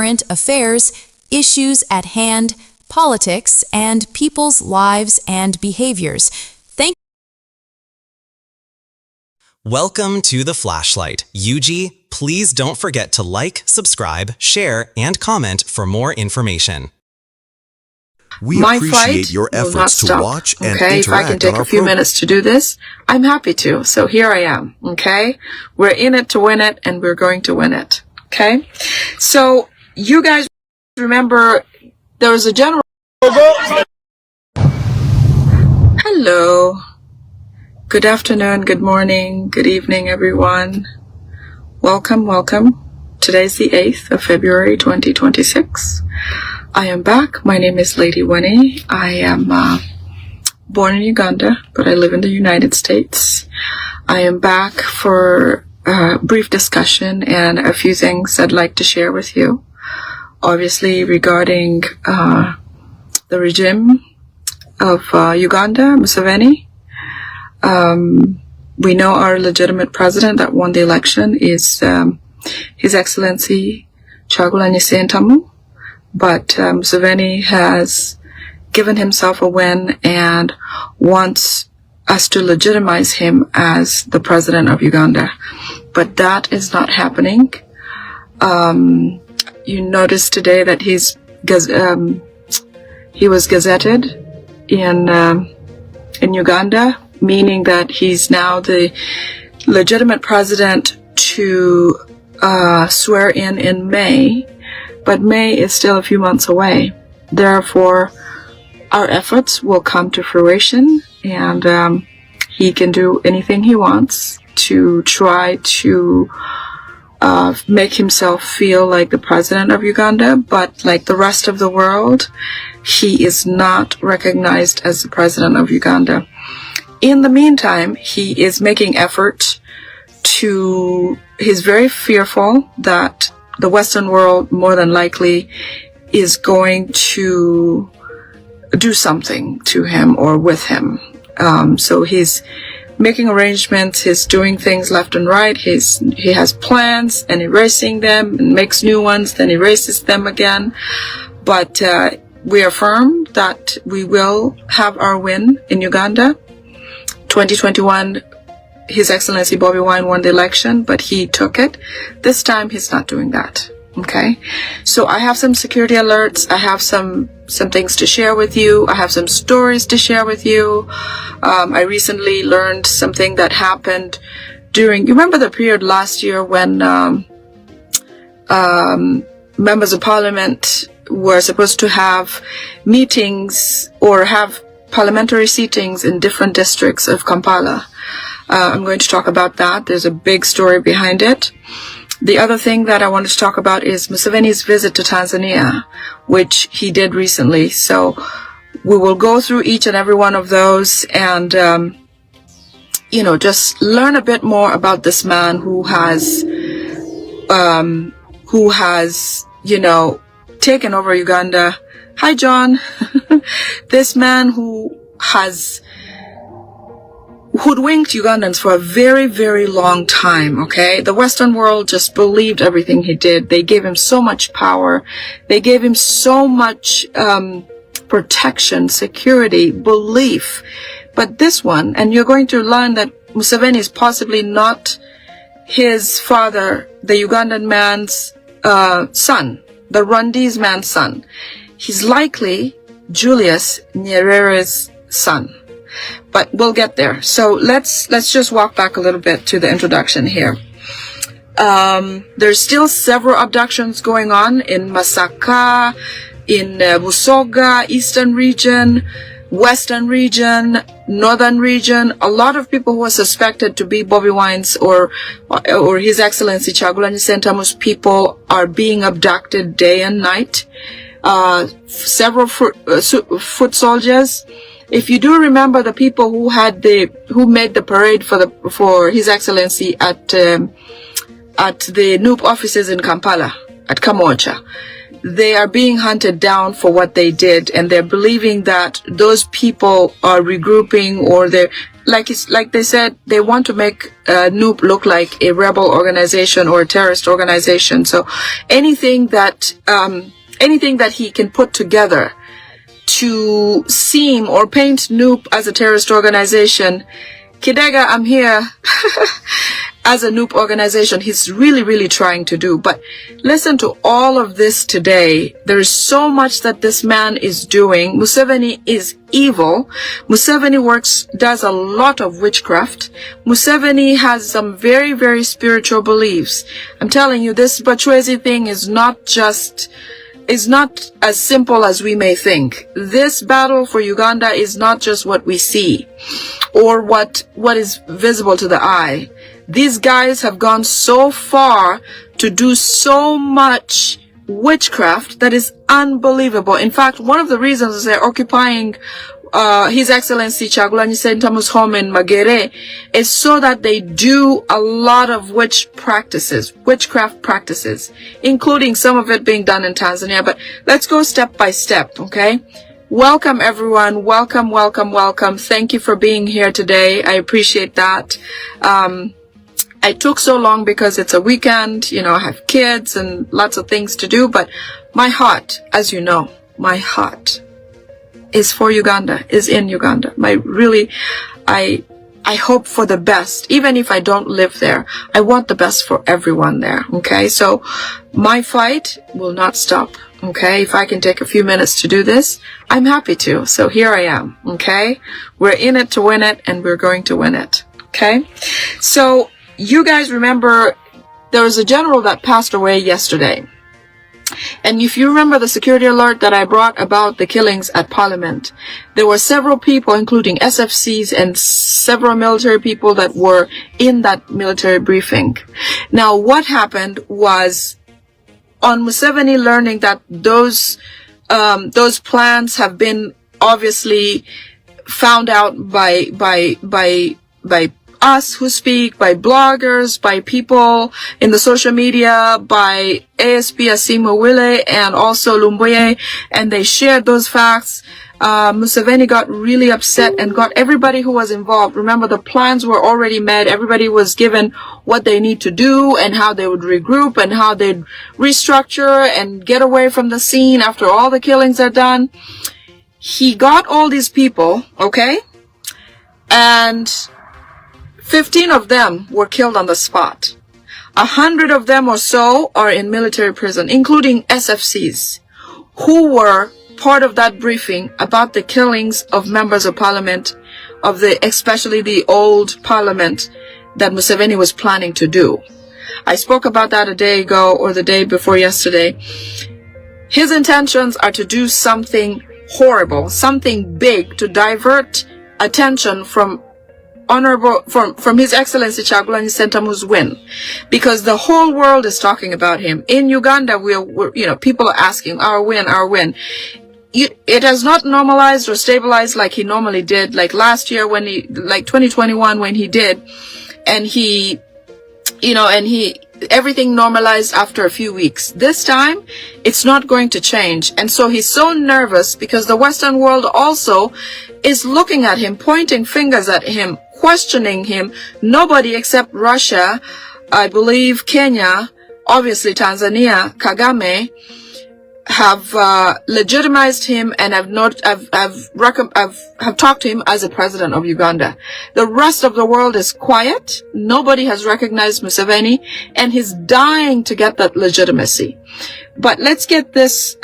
current affairs, issues at hand, politics, and people's lives and behaviors. Welcome to The Flashlight. Yuji, please don't forget to like, subscribe, share, and comment for more information. We appreciate your efforts to watch and interact if I can take on our a few program. minutes to do this, I'm happy to. So here I am, okay? We're in it to win it, and we're going to win it, okay? So you guys remember there was a general... Hello. Good afternoon, good morning, good evening, everyone. Welcome, welcome. Today's the 8th of February, 2026. I am back. My name is Lady Winnie. I am born in Uganda, but I live in the United States. I am back for a brief discussion and a few things I'd like to share with you. Obviously, regarding the regime of Uganda, Mu7. We know our legitimate president that won the election is His Excellency Kyagulanyi, but Mu7 has given himself a win and wants us to legitimize him as the president of Uganda. But that is not happening. You notice today that he was gazetted in Uganda, meaning that he's now the legitimate president to swear in May, but May is still a few months away. Therefore, our efforts will come to fruition, and he can do anything he wants to try to make himself feel like the president of Uganda, but like the rest of the world, he is not recognized as the president of Uganda. In the meantime, he is making effort he's very fearful that the Western world more than likely is going to do something to him or with him. So he's making arrangements, he's doing things left and right, he has plans and erasing them and makes new ones, then erases them again. But we are firm that we will have our win in Uganda. 2021, His Excellency Bobi Wine won the election, but he took it. This time, he's not doing that. Okay? So I have some security alerts. I have some things to share with you. I have some stories to share with you. I recently learned something that happened you remember the period last year when members of parliament were supposed to have meetings or have parliamentary seatings in different districts of Kampala. I'm going to talk about that. There's a big story behind it. The other thing that I wanted to talk about is Museveni's visit to Tanzania, which he did recently. So we will go through each and every one of those and, just learn a bit more about this man who has, taken over Uganda. Hi, John. This man who has hoodwinked Ugandans for a very, very long time, okay? The Western world just believed everything he did. They gave him so much power. They gave him so much protection, security, belief. But this one, and you're going to learn that Museveni is possibly not his father, the Ugandan man's son, the Rwandese man's son. He's likely Julius Nyerere's son. But we'll get there. So let's just walk back a little bit to the introduction here. There's still several abductions going on in Masaka, in Busoga, Eastern region, Western region, Northern region. A lot of people who are suspected to be Bobi Wine's or His Excellency Kyagulanyi Ssentamu's people are being abducted day and night. Several foot soldiers. If you do remember the people who made the parade for His Excellency at the NUP offices in Kampala, at Kamocha, they are being hunted down for what they did, and they're believing that those people are regrouping or they're like they said, they want to make NUP look like a rebel organization or a terrorist organization. So anything that he can put together to seem or paint NUP as a terrorist organization, Kidega, I'm here, as a NUP organization, he's really trying to do. But listen to all of this today. There is so much that this man is doing. Museveni is evil. Museveni does a lot of witchcraft. Museveni has some very spiritual beliefs. I'm telling you, this Bachwezi thing is not as simple as we may think. This battle for Uganda is not just what we see or what is visible to the eye. These guys have gone so far to do so much witchcraft that is unbelievable. In fact, one of the reasons they're occupying His Excellency Kyagulanyi Ssentamu's home in Magere is so that they do a lot of witchcraft practices, including some of it being done in Tanzania. But let's go step by step, okay? Welcome, everyone. Welcome. Thank you for being here today. I appreciate that. I took so long because it's a weekend, I have kids and lots of things to do, but my heart, as you know, my heart is for Uganda, is in Uganda. I hope for the best. Even if I don't live there, I want the best for everyone there, okay? So my fight will not stop, okay? If I can take a few minutes to do this, I'm happy to. So here I am, okay? We're in it to win it, and we're going to win it, okay? So you guys remember there was a general that passed away yesterday. And if you remember the security alert that I brought about the killings at Parliament, there were several people, including SFCs and several military people that were in that military briefing. Now, what happened was, on Museveni learning that those plans have been obviously found out by us who speak, by bloggers, by people in the social media, by ASP Asimo Wile and also Lumbuye, and they shared those facts. Museveni got really upset and got everybody who was involved. Remember, the plans were already made. Everybody was given what they need to do and how they would regroup and how they'd restructure and get away from the scene after all the killings are done. He got all these people, okay? And 15 of them were killed on the spot. 100 of them or so are in military prison, including SFCs, who were part of that briefing about the killings of members of parliament, especially the old parliament that Museveni was planning to do. I spoke about that a day ago or the day before yesterday. His intentions are to do something horrible, something big, to divert attention from His Excellency Kyagulanyi Ssentamu's win, because the whole world is talking about him. In Uganda, we're people are asking, our win. It has not normalized or stabilized like he normally did, like last year like 2021 when he did, and everything normalized after a few weeks. This time, it's not going to change. And so he's so nervous because the Western world also is looking at him, pointing fingers at him, questioning him. Nobody except Russia, I believe Kenya, obviously Tanzania, Kagame, have legitimized him and have talked to him as a president of Uganda. The rest of the world is quiet. Nobody has recognized Museveni, and he's dying to get that legitimacy. But let's get this,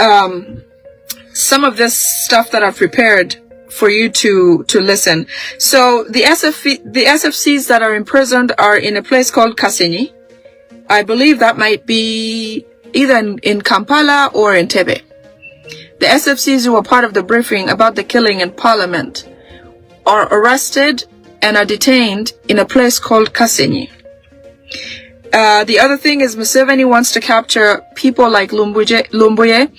some of this stuff that I've prepared for you to listen. So the SFCs that are imprisoned are in a place called Kasenyi. I believe that might be either in Kampala or in Tebe. The SFCs who were part of the briefing about the killing in Parliament are arrested and are detained in a place called Kasenyi. The other thing is Museveni wants to capture people like Lumbuye,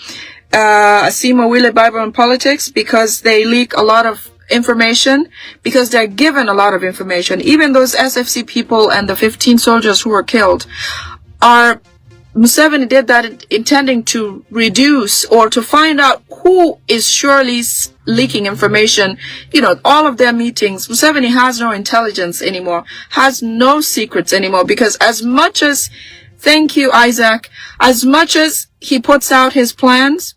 Asimo Wile, Bible and Politics, because they leak a lot of information, because they're given a lot of information. Even those SFC people and the 15 soldiers who were killed are Mu7 did that intending to reduce or to find out who is surely leaking information. You know, all of their meetings, Mu7 has no intelligence anymore, has no secrets anymore, because as much as, thank you, Isaac, as much as he puts out his plans,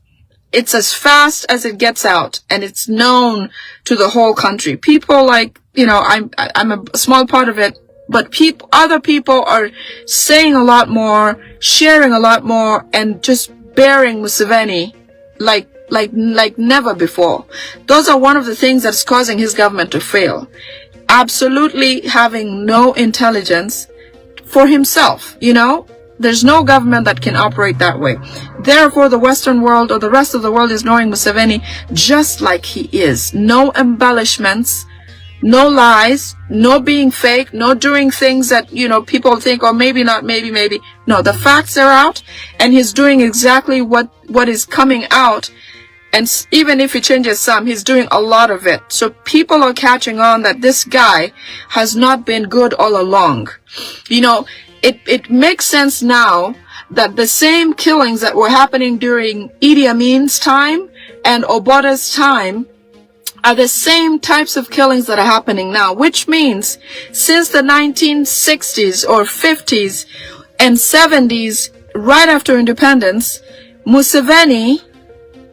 it's as fast as it gets out, and it's known to the whole country. People like, you know, I'm a small part of it, but other people are saying a lot more, sharing a lot more, and just bearing Museveni like never before. Those are one of the things that's causing his government to fail. Absolutely having no intelligence for himself, you know? There's no government that can operate that way. Therefore, the Western world or the rest of the world is knowing Museveni just like he is. No embellishments, no lies, no being fake, no doing things that, you know, people think, or maybe not, maybe. No, the facts are out, and he's doing exactly what is coming out. And even if he changes some, he's doing a lot of it. So people are catching on that this guy has not been good all along. You know, it makes sense now that the same killings that were happening during Idi Amin's time and Obote's time are the same types of killings that are happening now, which means since the 1960s or 50s and 70s, right after independence, Museveni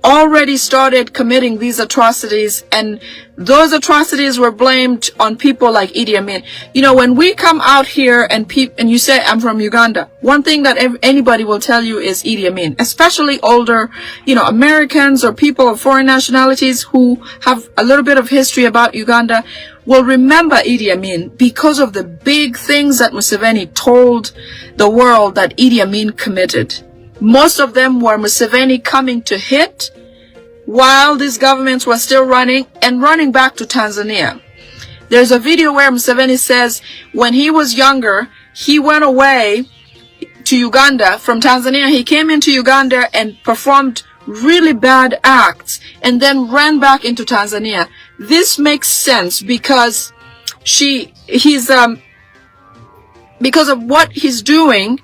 already started committing these atrocities, and those atrocities were blamed on people like Idi Amin. You know, when we come out here and you say, I'm from Uganda, one thing that anybody will tell you is Idi Amin, especially older, you know, Americans or people of foreign nationalities who have a little bit of history about Uganda will remember Idi Amin because of the big things that Museveni told the world that Idi Amin committed. Most of them were Museveni coming to hit while these governments were still running and running back to Tanzania. There's a video where Museveni says when he was younger, he went away to Uganda from Tanzania. He came into Uganda and performed really bad acts and then ran back into Tanzania. This makes sense because because of what he's doing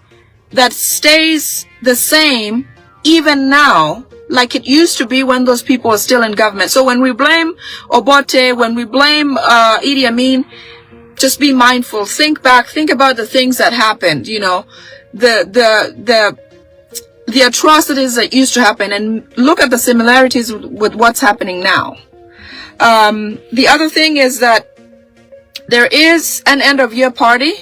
that stays the same even now, like it used to be when those people were still in government. So when we blame Obote, when we blame Idi Amin, just be mindful. Think back. Think about the things that happened. You know, the atrocities that used to happen, and look at the similarities with what's happening now. The other thing is that there is an end of year party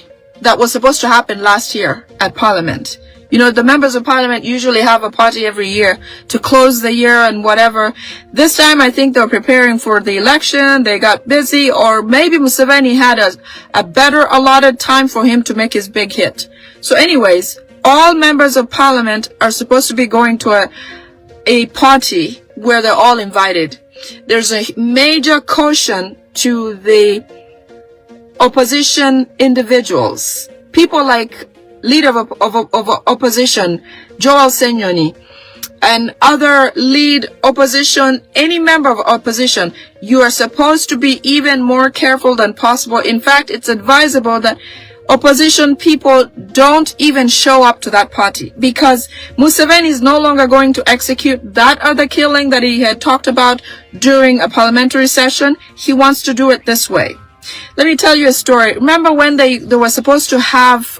that was supposed to happen last year at Parliament. You know, the members of Parliament usually have a party every year to close the year and whatever. This time, I think they're preparing for the election. They got busy, or maybe Museveni had a better allotted time for him to make his big hit. So anyways, all members of Parliament are supposed to be going to a party where they're all invited. There's a major caution to the opposition individuals. People like leader of opposition, Joel Senyoni, and other lead opposition, any member of opposition, you are supposed to be even more careful than possible. In fact, it's advisable that opposition people don't even show up to that party, because Museveni is no longer going to execute that other killing that he had talked about during a parliamentary session. He wants to do it this way. Let me tell you a story. Remember when they were supposed to have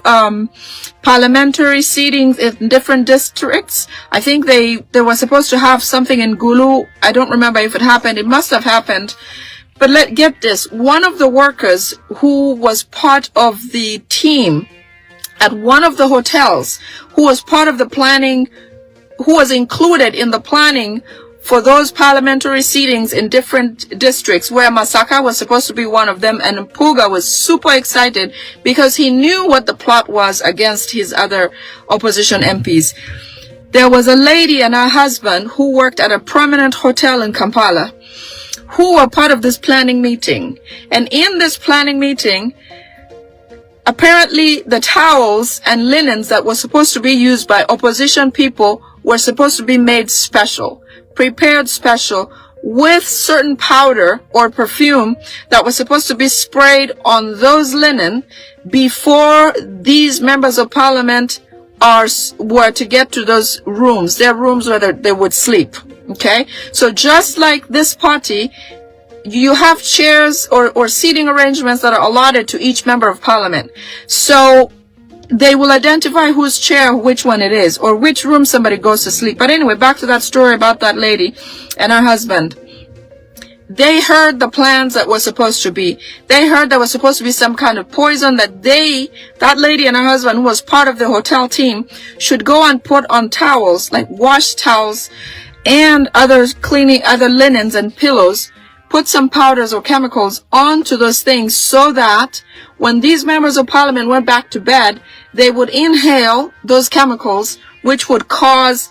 parliamentary seatings in different districts? I think they were supposed to have something in Gulu. I don't remember if it happened. It must have happened. But get this. One of the workers who was part of the team at one of the hotels, who was part of the planning, who was included in the planning for those parliamentary seatings in different districts, where Masaka was supposed to be one of them, and Mpuga was super excited because he knew what the plot was against his other opposition MPs. There was a lady and her husband who worked at a prominent hotel in Kampala who were part of this planning meeting. And in this planning meeting, apparently the towels and linens that were supposed to be used by opposition people were supposed to be made special, prepared special, with certain powder or perfume that was supposed to be sprayed on those linen before these members of parliament were to get to those rooms. Their rooms where they would sleep. Okay? So just like this party, you have chairs or seating arrangements that are allotted to each member of parliament. So they will identify whose chair, which one it is, or which room somebody goes to sleep. But anyway, back to that story about that lady and her husband. They heard the plans that were supposed to be. They heard there was supposed to be some kind of poison that that lady and her husband, who was part of the hotel team, should go and put on towels, like wash towels and other linens and pillows, put some powders or chemicals onto those things so that when these members of parliament went back to bed, they would inhale those chemicals, which would cause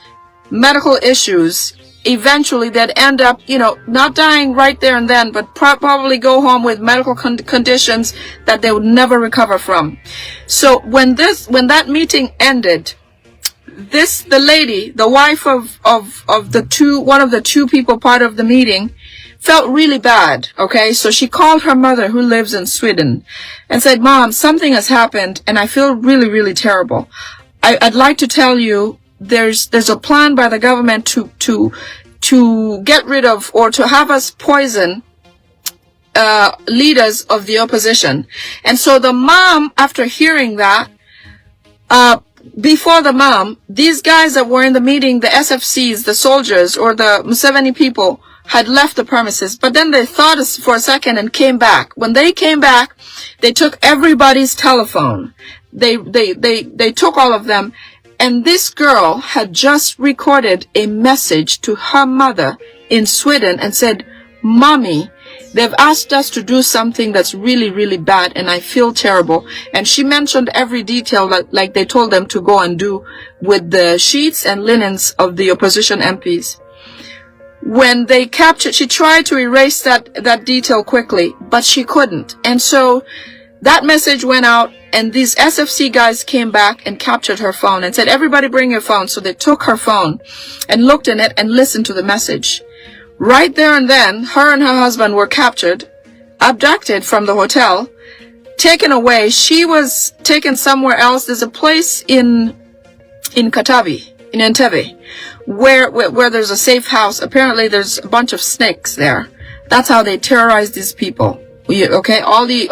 medical issues. Eventually, they'd end up, not dying right there and then, but probably go home with medical conditions that they would never recover from. So when that meeting ended, the lady, the wife of one of the two people part of the meeting, felt really bad. Okay, so she called her mother, who lives in Sweden, and said, "Mom, something has happened, and I feel really, really terrible. I'd like to tell you, there's a plan by the government to get rid of, or to have us poison leaders of the opposition." And so the mom, after hearing that, before the mom, these guys that were in the meeting, the SFCs, the soldiers, or the Mu7 people, had left the premises. But then they thought for a second and came back. When they came back, they took everybody's telephone. They took all of them. And this girl had just recorded a message to her mother in Sweden and said, "Mommy, they've asked us to do something that's really, really bad, and I feel terrible." And she mentioned every detail that, like, they told them to go and do with the sheets and linens of the opposition MPs. When they captured, she tried to erase that detail quickly, but she couldn't. And so that message went out, and these SFC guys came back and captured her phone and said, "Everybody bring your phone." So they took her phone and looked in it and listened to the message. Right there and then, her and her husband were captured, abducted from the hotel, taken away. She was taken somewhere else. There's a place in Katavi, in Entebbe, where there's a safe house. Apparently there's a bunch of snakes there. That's how they terrorize these people. Okay, all the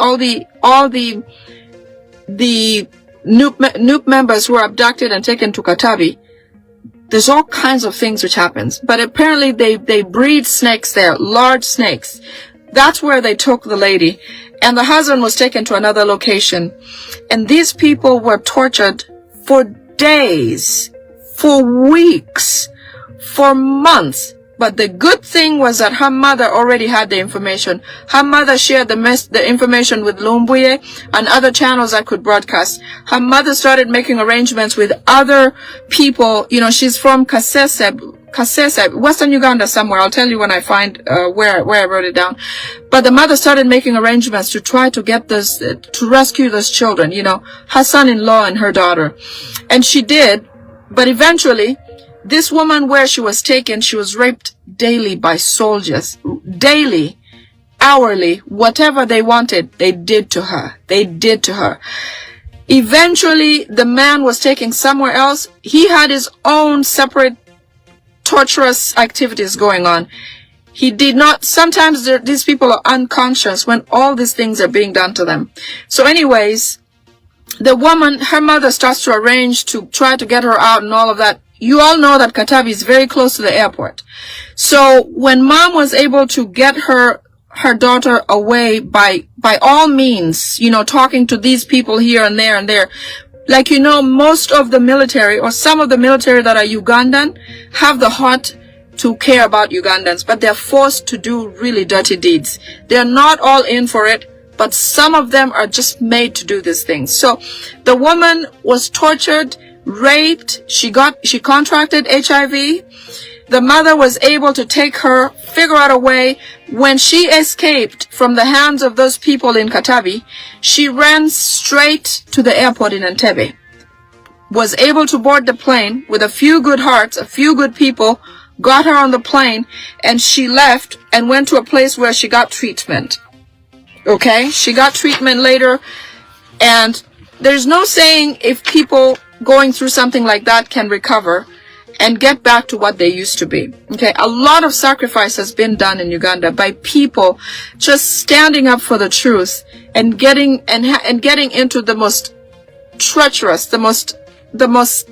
NUP members who were abducted and taken to Katavi, there's all kinds of things which happens. But apparently they breed snakes there, large snakes. That's where they took the lady. And the husband was taken to another location. And these people were tortured for days, for weeks, for months. But the good thing was that her mother already had the information. Her mother shared the information with Lumbuye and other channels that could broadcast. Her mother started making arrangements with other people. She's from Kasese, Western Uganda somewhere. I'll tell you when I find where I wrote it down. But the mother started making arrangements to try to get to rescue those children, her son-in-law and her daughter. And she did, but eventually, this woman, where she was taken, she was raped daily by soldiers. Daily, hourly, whatever they wanted, they did to her. Eventually, the man was taken somewhere else. He had his own separate torturous activities going on. He did not, sometimes these people are unconscious when all these things are being done to them. So anyways, the woman, her mother starts to arrange to try to get her out and all of that. You all know that Katavi is very close to the airport. So when mom was able to get her daughter away by all means, talking to these people here and there, like, most of the military, or some of the military that are Ugandan, have the heart to care about Ugandans, but they're forced to do really dirty deeds. They're not all in for it, but some of them are just made to do these things. So the woman was tortured, raped, she contracted HIV. The mother was able to figure out a way. When she escaped from the hands of those people in Katavi, she ran straight to the airport in Entebbe, was able to board the plane with a few good hearts, a few good people, got her on the plane, and she left and went to a place where she got treatment. Okay? She got treatment later, and there's no saying if people going through something like that can recover and get back to what they used to be. Okay, a lot of sacrifice has been done in Uganda by people just standing up for the truth and getting into the most treacherous, the most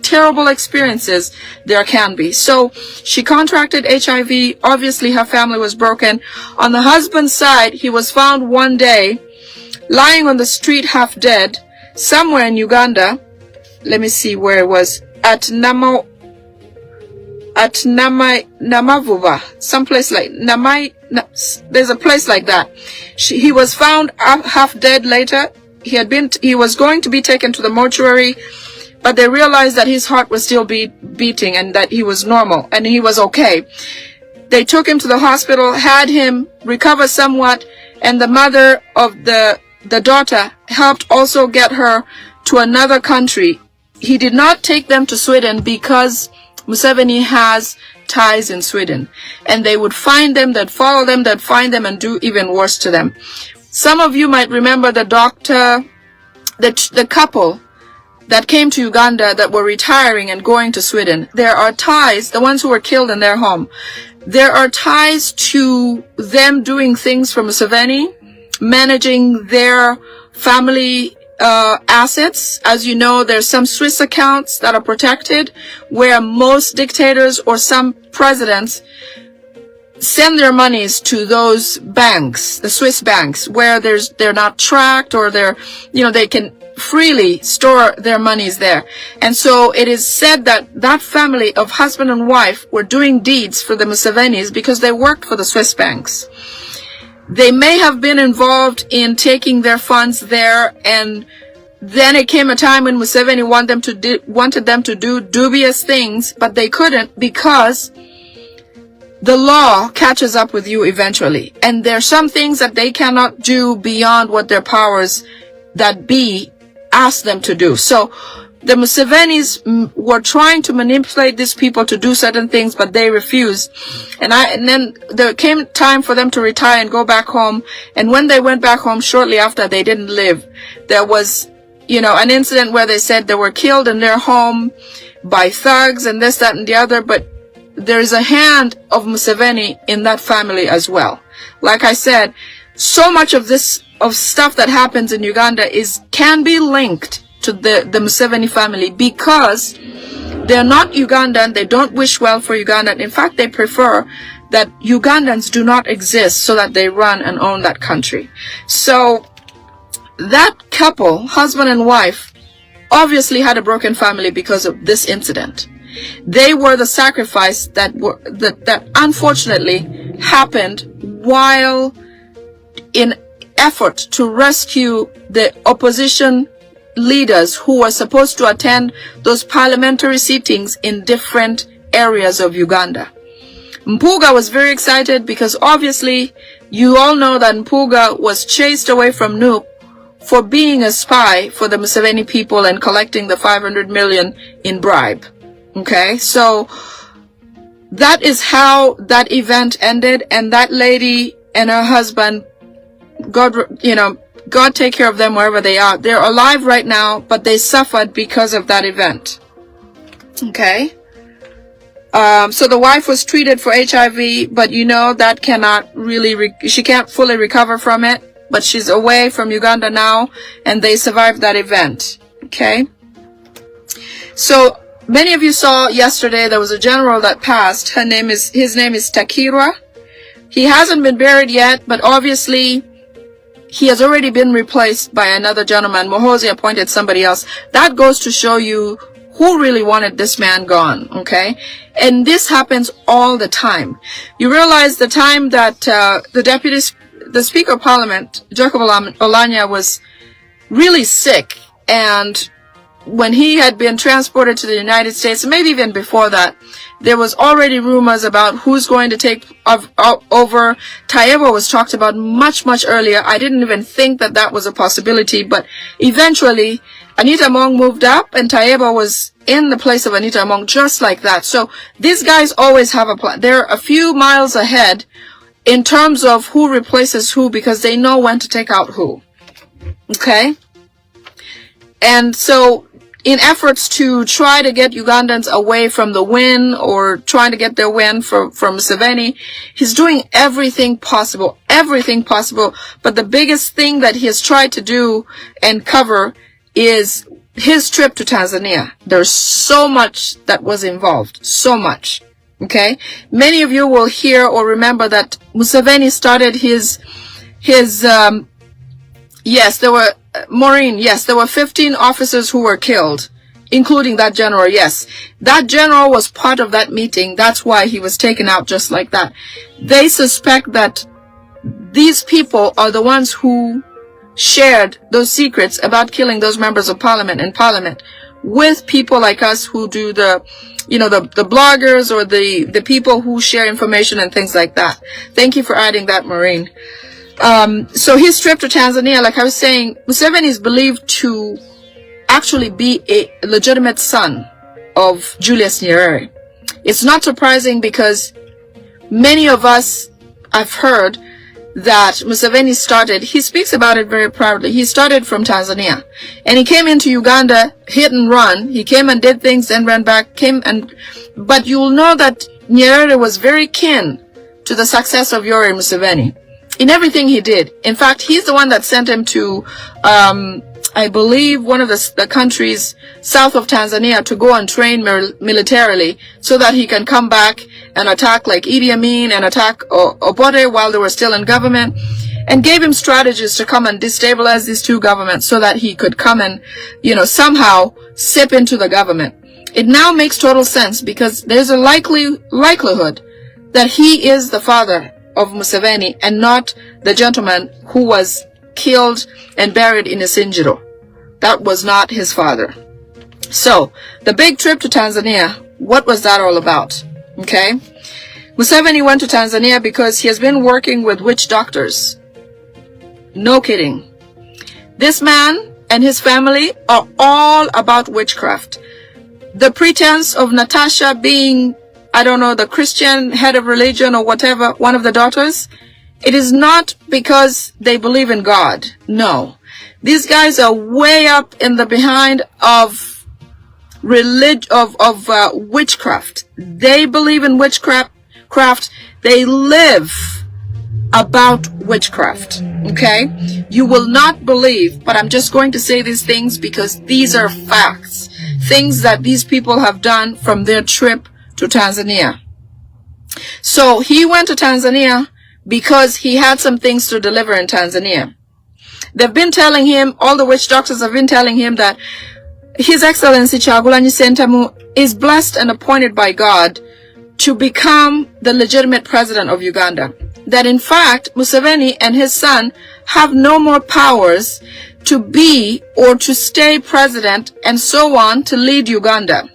terrible experiences there can be. So she contracted HIV. Obviously her family was broken. On the husband's side, he was found one day lying on the street half dead somewhere in Uganda. Let me see where it was. At Namavuba, someplace like there's a place like that. He was found half dead later. He was going to be taken to the mortuary, but they realized that his heart was still beating and that he was normal and he was okay. They took him to the hospital, had him recover somewhat, and the mother of the daughter helped also get her to another country. He did not take them to Sweden because Museveni has ties in Sweden, and they would find them, they'd follow them, they'd find them and do even worse to them. Some of you might remember the couple that came to Uganda that were retiring and going to Sweden. There are ties, the ones who were killed in their home, there are ties to them doing things for Museveni, managing their family assets. As you know, there's some Swiss accounts that are protected where most dictators or some presidents send their monies to those banks, the Swiss banks, where they're not tracked, or they can freely store their monies there. And so it is said that that family of husband and wife were doing deeds for the Musevenis because they worked for the Swiss banks. They may have been involved in taking their funds there, and then it came a time when Museveni wanted them to do dubious things, but they couldn't because the law catches up with you eventually. And there are some things that they cannot do beyond what their powers that be ask them to do. So the Musevenis were trying to manipulate these people to do certain things, but they refused. And then there came time for them to retire and go back home. And when they went back home, shortly after, they didn't live. There was, an incident where they said they were killed in their home by thugs and this, that, and the other. But there's a hand of Museveni in that family as well. Like I said, so much of stuff that happens in Uganda can be linked to the Museveni family because they're not Ugandan. They don't wish well for Uganda. In fact, they prefer that Ugandans do not exist so that they run and own that country. So that couple, husband and wife, obviously had a broken family because of this incident. They were the sacrifice that unfortunately happened while in effort to rescue the opposition leaders who were supposed to attend those parliamentary sittings in different areas of Uganda. Mpuga was very excited because obviously you all know that Mpuga was chased away from Nup for being a spy for the Museveni people and collecting the 500 million in bribe. Okay, so that is how that event ended, and that lady and her husband, God take care of them wherever they are. They're alive right now, but they suffered because of that event. Okay. So the wife was treated for HIV, but that cannot really, she can't fully recover from it, but she's away from Uganda now, and they survived that event. Okay. So many of you saw yesterday there was a general that passed. His name is Takirwa. He hasn't been buried yet, but obviously he has already been replaced by another gentleman. MUHOOZI appointed somebody else. That goes to show you who really wanted this man gone, okay? And this happens all the time. You realize the time that the Speaker of Parliament, Kyagulanyi, was really sick, and when he had been transported to the United States, maybe even before that, there was already rumors about who's going to take over. Tayeba was talked about much, much earlier. I didn't even think that was a possibility, but eventually Anita Among moved up and Tayeba was in the place of Anita Among just like that. So these guys always have a plan. They're a few miles ahead in terms of who replaces who because they know when to take out who. Okay? And so in efforts to try to get Ugandans away from the win or trying to get their win from Museveni. He's doing everything possible. But the biggest thing that he has tried to do and cover is his trip to Tanzania. There's so much that was involved. So much. Okay? Many of you will hear or remember that Museveni started there were 15 officers who were killed, including that general. Yes, that general was part of that meeting. That's why he was taken out just like that. They suspect that these people are the ones who shared those secrets about killing those members of parliament in parliament with people like us who do the bloggers or the people who share information and things like that. Thank you for adding that, Maureen. So his trip to Tanzania, like I was saying, Museveni is believed to actually be a legitimate son of Julius Nyerere. It's not surprising because many of us have heard that Museveni he speaks about it very proudly. He started from Tanzania and he came into Uganda, hit and run. He came and did things and ran back, but you'll know that Nyerere was very keen to the success of Yoweri Museveni in everything he did. In fact, he's the one that sent him to, I believe, one of the countries south of Tanzania to go and train militarily so that he can come back and attack like Idi Amin and attack Obote while they were still in government, and gave him strategies to come and destabilize these two governments so that he could come and, somehow sip into the government. It now makes total sense because there's a likelihood that he is the father of Museveni and not the gentleman who was killed and buried in Isinjiro. That was not his father. So, the big trip to Tanzania, what was that all about? Okay? Museveni went to Tanzania because he has been working with witch doctors. No kidding. This man and his family are all about witchcraft. The pretense of Natasha being, I don't know, the Christian head of religion or whatever, one of the daughters, it is not because they believe in God. No. These guys are way up in the behind of witchcraft. They believe in witchcraft. They live about witchcraft. Okay? You will not believe, but I'm just going to say these things because these are facts. Things that these people have done from their trip to Tanzania. So he went to Tanzania because he had some things to deliver in Tanzania. They've been telling him, all the witch doctors have been telling him that His Excellency Kyagulanyi Ssentamu is blessed and appointed by God to become the legitimate president of Uganda. That in fact, Museveni and his son have no more powers to be or to stay president and so on to lead Uganda.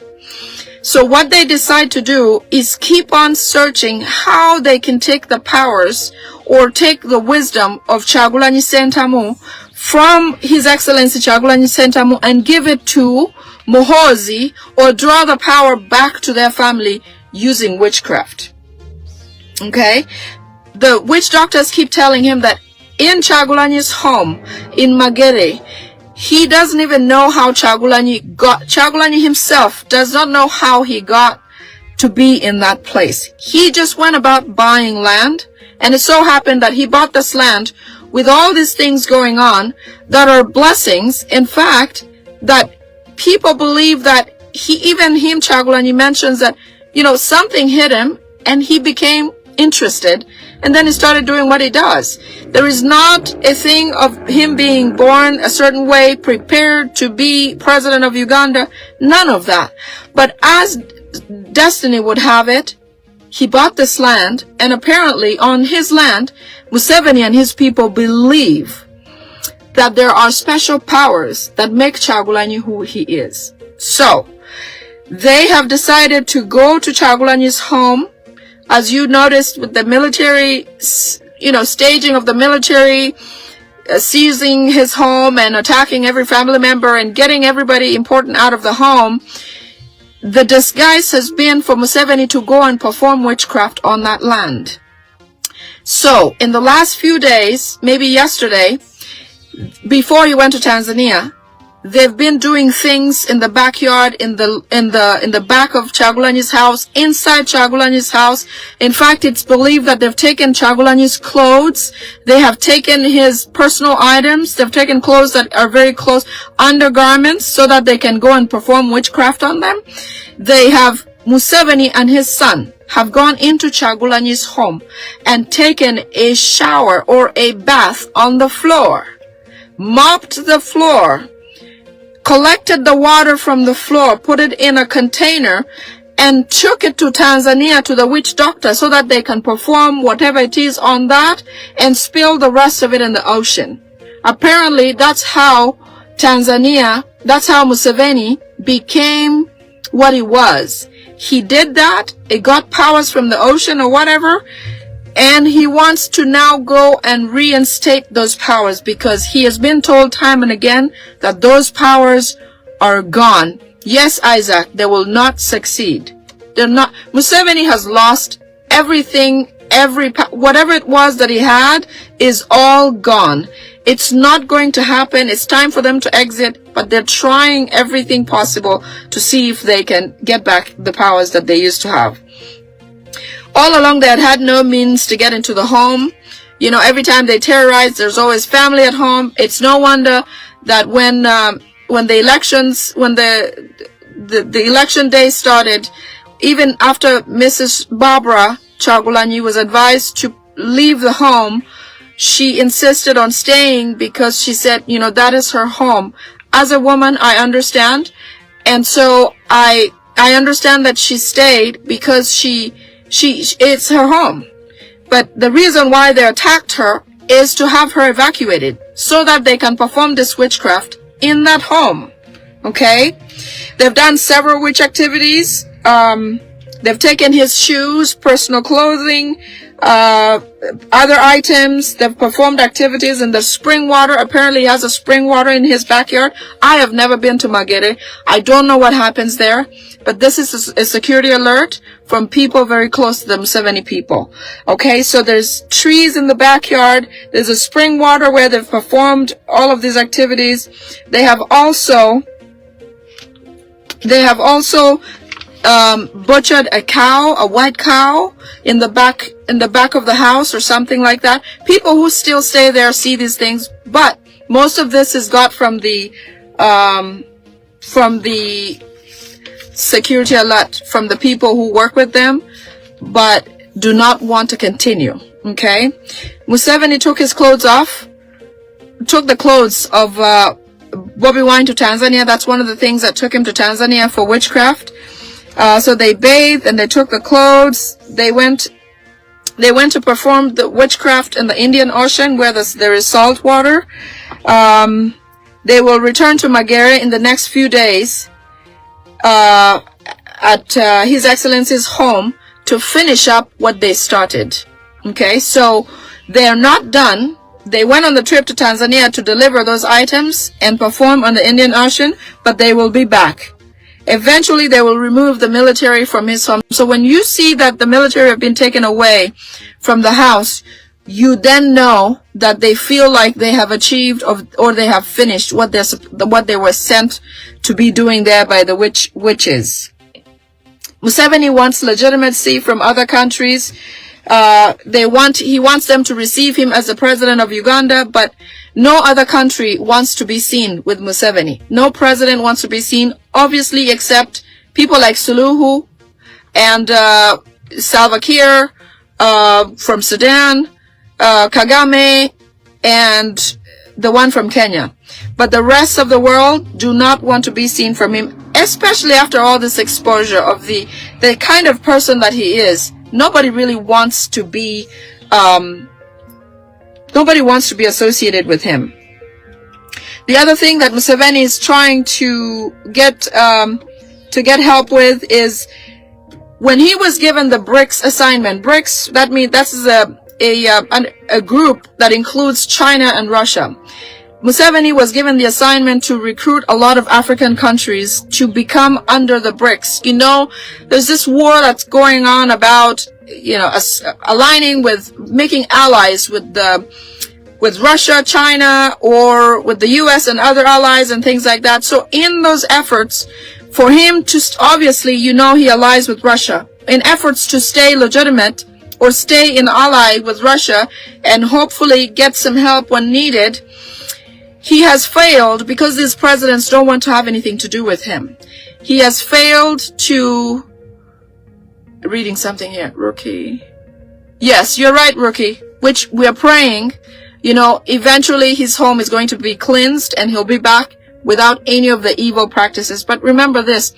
So what they decide to do is keep on searching how they can take the powers or take the wisdom of Kyagulanyi Ssentamu from His Excellency Kyagulanyi Ssentamu and give it to MUHOOZI or draw the power back to their family using witchcraft. Okay? The witch doctors keep telling him that in Kyagulanyi's home in Magere, he doesn't even know how Kyagulanyi himself does not know how he got to be in that place. He just went about buying land, and it so happened that he bought this land with all these things going on that are blessings. In fact, that people believe that Kyagulanyi mentions that, something hit him and he became interested, and then he started doing what he does. There is not a thing of him being born a certain way, prepared to be president of Uganda. None of that. But as destiny would have it, he bought this land, and apparently on his land, Museveni and his people believe that there are special powers that make Kyagulanyi who he is. So, they have decided to go to Kyagulanyi's home. As you noticed with the military, staging of the military, seizing his home and attacking every family member and getting everybody important out of the home, the disguise has been for Museveni to go and perform witchcraft on that land. So, in the last few days, maybe yesterday, before he went to Tanzania, They've been doing things in the backyard, in the back of Kyagulanyi's house, inside Kyagulanyi's house. In fact, it's believed that they've taken Kyagulanyi's clothes. They have taken his personal items. They've taken clothes that are very close, undergarments, so that they can go and perform witchcraft on them. They have, Mu7 and his son have gone into Kyagulanyi's home and taken a shower or a bath on the floor, mopped the floor, collected the water from the floor, put it in a container, and took it to Tanzania to the witch doctor so that they can perform whatever it is on that and spill the rest of it in the ocean. Apparently, that's how Mu7 became what he was. He did that. It got powers from the ocean or whatever. And he wants to now go and reinstate those powers because he has been told time and again that those powers are gone. Yes, Isaac, they will not succeed. They're not. Mu7 has lost everything, whatever it was that he had is all gone. It's not going to happen. It's time for them to exit, but they're trying everything possible to see if they can get back the powers that they used to have. All along, they had no means to get into the home. You know, every time they terrorize, there's always family at home. It's no wonder that when the election day started, even after Mrs. Barbara Kyagulanyi was advised to leave the home, she insisted on staying because she said, you know, that is her home. As a woman, I understand. And so I understand that she stayed because it's her home. But the reason why they attacked her is to have her evacuated so that they can perform this witchcraft in that home. Okay? They've done several witch activities. They've taken his shoes, personal clothing, other items. They've performed activities in the spring water. Apparently he has a spring water in his backyard. I have never been to Magere. I don't know what happens there, but this is a security alert from people very close to the Mu7 people. Okay, so there's trees in the backyard. There's a spring water where they've performed all of these activities. They have also butchered a cow, a white cow, in the back of the house or something like that. People who still stay there see these things, but most of this is got from the security alert from the people who work with them, but do not want to continue. Okay, Mu7 took his clothes off, took the clothes of Bobi Wine to Tanzania. That's one of the things that took him to Tanzania for witchcraft. So they bathed and they took the clothes. They went to perform the witchcraft in the Indian Ocean where there is salt water. They will return to Magere in the next few days at His Excellency's home to finish up what they started. Okay, so they're not done. They went on the trip to Tanzania to deliver those items and perform on the Indian Ocean, but they will be back. Eventually, they will remove the military from his home. So when you see that the military have been taken away from the house, you then know that they feel like they have achieved or they have finished what they were sent to be doing there by the witches. Mu7 wants legitimacy from other countries. He wants them to receive him as the president of Uganda, but no other country wants to be seen with Mu7. No president wants to be seen, obviously, except people like Suluhu and Salva Kiir from Sudan, Kagame, and the one from Kenya. But the rest of the world do not want to be seen from him, especially after all this exposure of the kind of person that he is. Nobody really wants to be associated with him. The other thing that Mu7 is trying to get help with is when he was given the BRICS assignment. BRICS, that's a group that includes China and Russia. Mu7 was given the assignment to recruit a lot of African countries to become under the BRICS. You know, there's this war that's going on about, you know, aligning with, making allies with the with Russia, China, or with the US and other allies and things like that. So in those efforts for him to, obviously, you know, he allies with Russia, in efforts to stay legitimate or stay in ally with Russia and hopefully get some help when needed, he has failed because these presidents don't want to have anything to do with him. He has failed to, reading something here, Rookie. Yes, you're right, Rookie, which we are praying, you know, eventually his home is going to be cleansed and he'll be back without any of the evil practices. But remember this,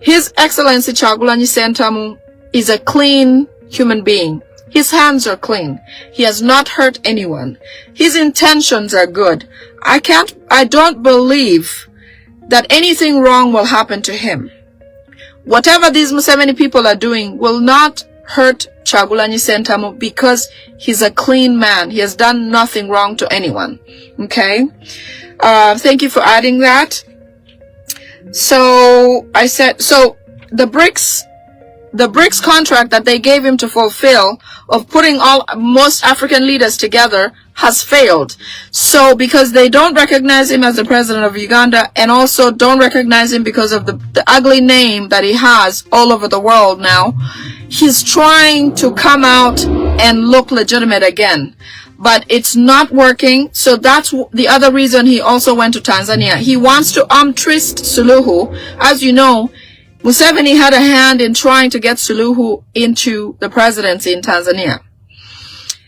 His Excellency Kyagulanyi Ssentamu is a clean human being. His hands are clean. He has not hurt anyone. His intentions are good. I don't believe that anything wrong will happen to him. Whatever these Mu7 people are doing will not hurt Kyagulanyi Ssentamu because he's a clean man. He has done nothing wrong to anyone. Okay? Thank you for adding that. So I said, so the BRICS contract that they gave him to fulfill of putting most African leaders together has failed. So because they don't recognize him as the president of Uganda and also don't recognize him because of the ugly name that he has all over the world now, he's trying to come out and look legitimate again. But it's not working, so that's the other reason he also went to Tanzania. He wants to twist Suluhu. As you know, Museveni had a hand in trying to get Suluhu into the presidency in Tanzania.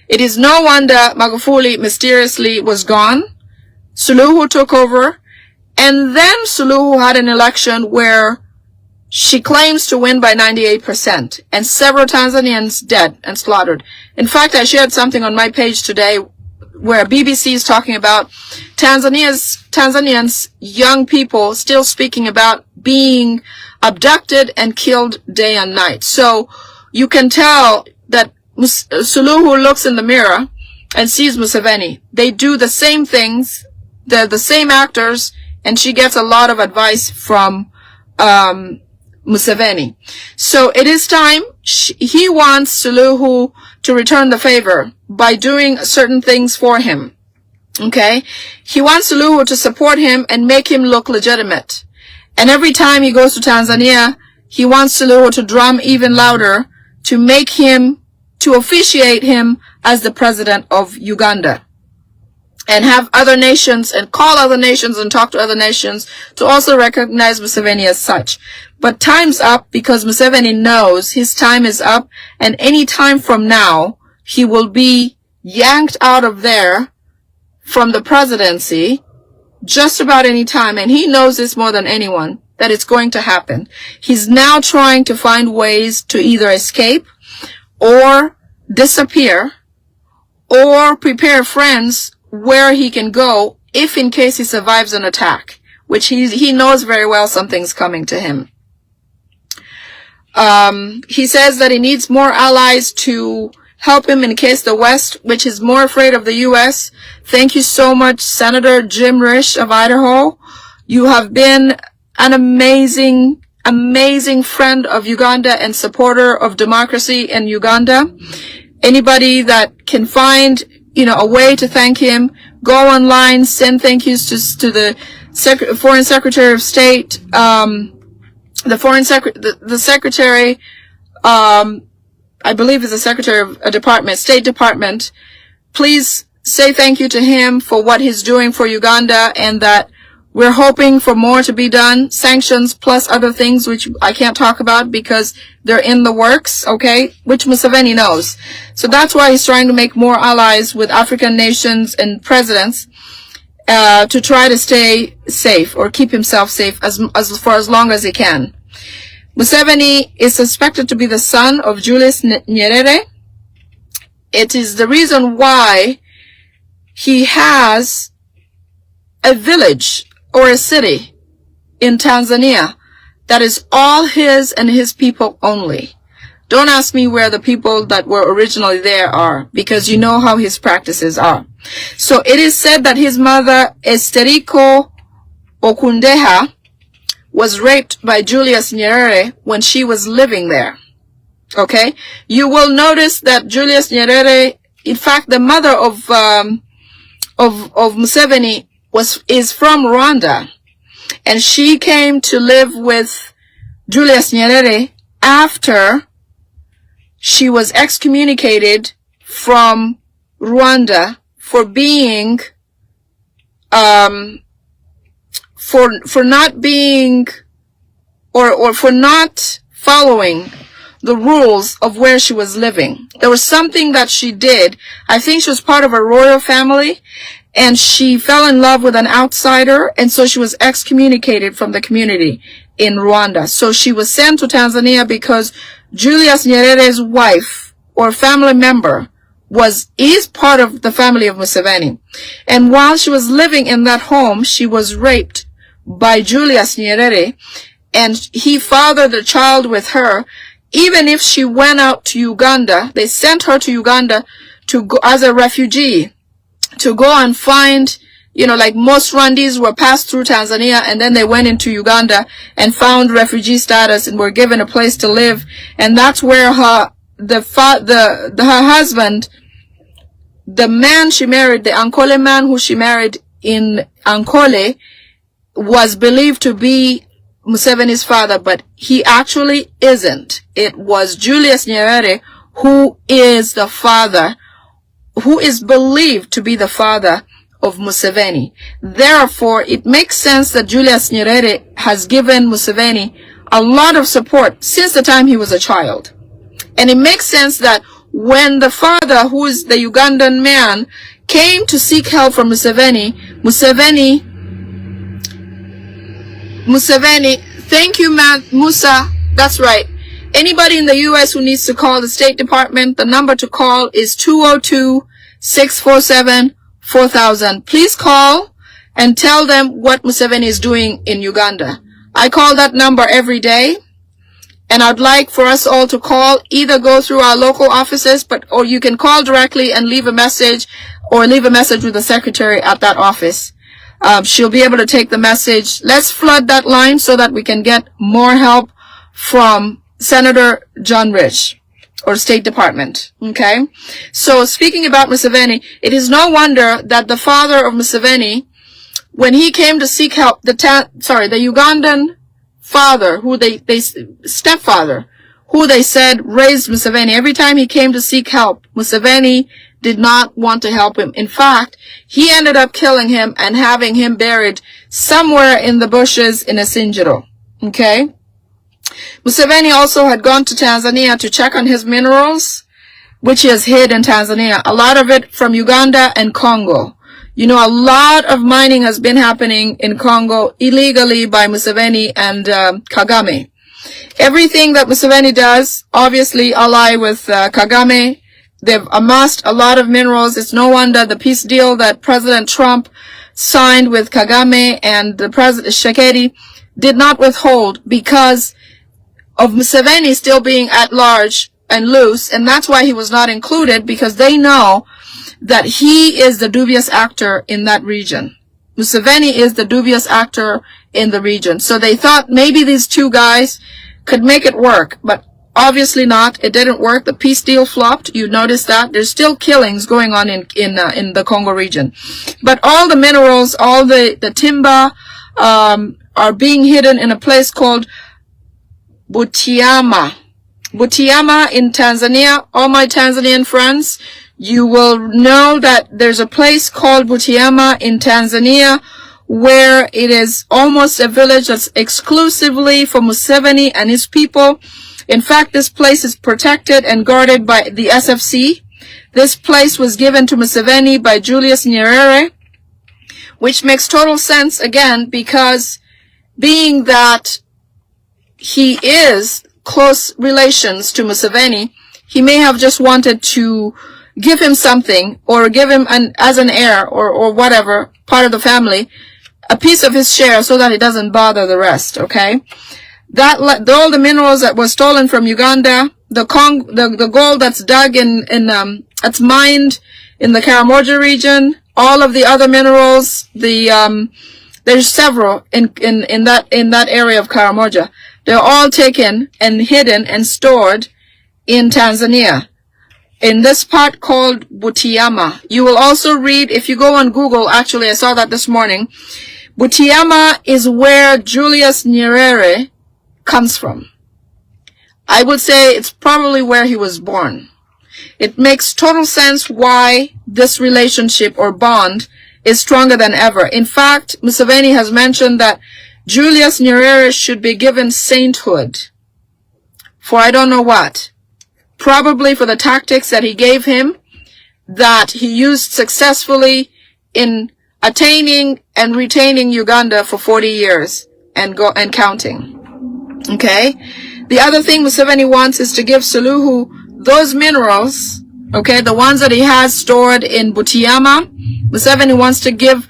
It is no wonder Magufuli mysteriously was gone. Suluhu took over, and then Suluhu had an election where she claims to win by 98%, and several Tanzanians dead and slaughtered. In fact, I shared something on my page today where BBC is talking about Tanzanians, young people still speaking about being abducted and killed day and night. So you can tell that Suluhu looks in the mirror and sees Museveni. They do the same things, they're the same actors, and she gets a lot of advice from Museveni. So it is time. He wants Suluhu to return the favor by doing certain things for him. Okay? He wants Suluhu to support him and make him look legitimate. And every time he goes to Tanzania, he wants Suluhu to drum even louder to make him, to officiate him as the president of Uganda. And have other nations and call other nations and talk to other nations to also recognize Museveni as such. But time's up because Museveni knows his time is up, and any time from now, he will be yanked out of there from the presidency just about any time. And he knows this more than anyone, that it's going to happen. He's now trying to find ways to either escape or disappear or prepare friends where he can go if in case he survives an attack, which he knows very well something's coming to him. He says that he needs more allies to help him in case the West, which is more afraid of the U.S. Thank you so much, Senator Jim Risch of Idaho. You have been an amazing, amazing friend of Uganda and supporter of democracy in Uganda. Anybody that can find, a way to thank him, go online, send thank yous to the Foreign Secretary of State, the Secretary, I believe is the Secretary of a Department, State Department. Please say thank you to him for what he's doing for Uganda, and that we're hoping for more to be done, sanctions plus other things which I can't talk about because they're in the works, okay, which Museveni knows. So that's why he's trying to make more allies with African nations and presidents to try to stay safe or keep himself safe for as long as he can. Museveni is suspected to be the son of Julius Nyerere. It is the reason why he has a village or a city in Tanzania that is all his and his people only. Don't ask me where the people that were originally there are, because you know how his practices are. So it is said that his mother, Esteriko Okundeha, was raped by Julius Nyerere when she was living there. Okay? You will notice that Julius Nyerere in fact, the mother of Museveni is from Rwanda, and she came to live with Julius Nyerere after she was excommunicated from Rwanda for being for not being or for not following the rules of where she was living. There was something that she did. I think she was part of a royal family, and she fell in love with an outsider, and so she was excommunicated from the community in Rwanda. So she was sent to Tanzania because Julius Nyerere's wife or family member is part of the family of Museveni. And while she was living in that home, she was raped by Julius Nyerere, and he fathered the child with her. Even if she went out to Uganda, they sent her to Uganda to go as a refugee, to go and find, like most Rwandese were passed through Tanzania, and then they went into Uganda and found refugee status and were given a place to live. And that's where her husband, the man she married, the Ankole man who she married in Ankole, was believed to be Museveni's father, but he actually isn't. It was Julius Nyerere who is the father, who is believed to be the father of Museveni. Therefore, it makes sense that Julius Nyerere has given Museveni a lot of support since the time he was a child. And it makes sense that when the father, who is the Ugandan man, came to seek help from Museveni, thank you, Musa, that's right. Anybody in the U.S. who needs to call the State Department, the number to call is 202-647-4000. Please call and tell them what Museveni is doing in Uganda. I call that number every day, and I'd like for us all to call, either go through our local offices, or you can call directly and leave a message, or leave a message with the secretary at that office. She'll be able to take the message. Let's flood that line so that we can get more help from Senator John Rich or State Department. Okay? So speaking about Museveni, it is no wonder that the father of Museveni, when he came to seek help, the Ugandan father, stepfather, who they said raised Museveni, every time he came to seek help, Museveni did not want to help him. In fact, he ended up killing him and having him buried somewhere in the bushes in Asinjiro. Okay? Museveni also had gone to Tanzania to check on his minerals, which he has hid in Tanzania. A lot of it from Uganda and Congo. A lot of mining has been happening in Congo illegally by Museveni and Kagame. Everything that Museveni does, obviously ally with Kagame. They've amassed a lot of minerals. It's no wonder the peace deal that President Trump signed with Kagame and the President Tshisekedi did not withhold because of Museveni still being at large and loose, and that's why he was not included, because they know that he is the dubious actor in that region. Museveni is the dubious actor in the region. So they thought maybe these two guys could make it work, but obviously not. It didn't work. The peace deal flopped. You notice that. There's still killings going on in the Congo region. But all the minerals, all the timber, are being hidden in a place called Butiama. Butiama in Tanzania. All my Tanzanian friends, you will know that there's a place called Butiama in Tanzania where it is almost a village that's exclusively for Museveni and his people. In fact, this place is protected and guarded by the SFC. This place was given to Museveni by Julius Nyerere, which makes total sense, again, because being that he is close relations to Museveni, he may have just wanted to give him something, or give him as an heir, or whatever, part of the family, a piece of his share so that he doesn't bother the rest, okay? All the minerals that were stolen from Uganda, the gold that's dug that's mined in the Karamoja region, all of the other minerals, there's several in that area of Karamoja. They're all taken and hidden and stored in Tanzania. in this part called Butiama. You will also read, if you go on Google, actually I saw that this morning, Butiama is where Julius Nyerere comes from. I would say it's probably where he was born. It makes total sense why this relationship or bond is stronger than ever. In fact, Museveni has mentioned that Julius Nyerere should be given sainthood for I don't know what. Probably for the tactics that he gave him that he used successfully in attaining and retaining Uganda for 40 years and counting. Okay? The other thing Museveni wants is to give Suluhu those minerals, okay, the ones that he has stored in Butiama. Museveni wants to give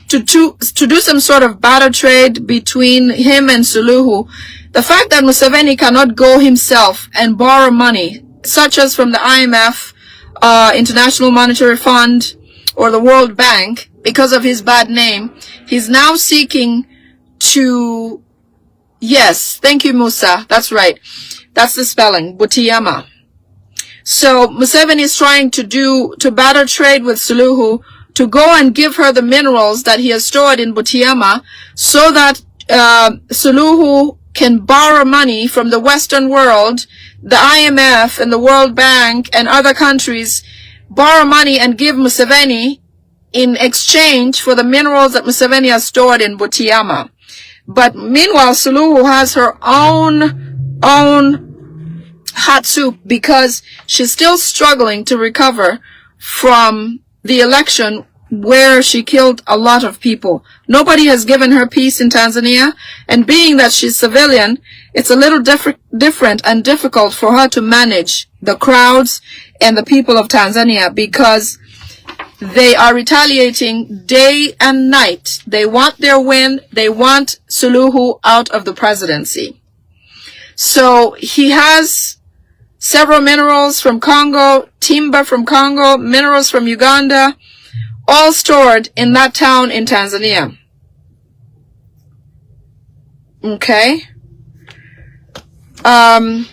to do some sort of barter trade between him and Suluhu. The fact that Museveni cannot go himself and borrow money, such as from the IMF, International Monetary Fund, or the World Bank, because of his bad name, he's now seeking to, yes, thank you, Musa, that's right, that's the spelling, Butiama. So Museveni is trying to barter trade with Suluhu to go and give her the minerals that he has stored in Butiama so that Suluhu can borrow money from the Western world, the IMF and the World Bank and other countries, borrow money and give Museveni in exchange for the minerals that Museveni has stored in Butiama. But meanwhile, Suluhu has her own hot soup because she's still struggling to recover from the election where she killed a lot of people. Nobody has given her peace in Tanzania, and being that she's civilian, it's a little different and difficult for her to manage the crowds and the people of Tanzania because they are retaliating day and night. They want their win. They want Suluhu out of the presidency. So he has several minerals from Congo, timber from Congo, minerals from Uganda, all stored in that town in Tanzania. Okay. And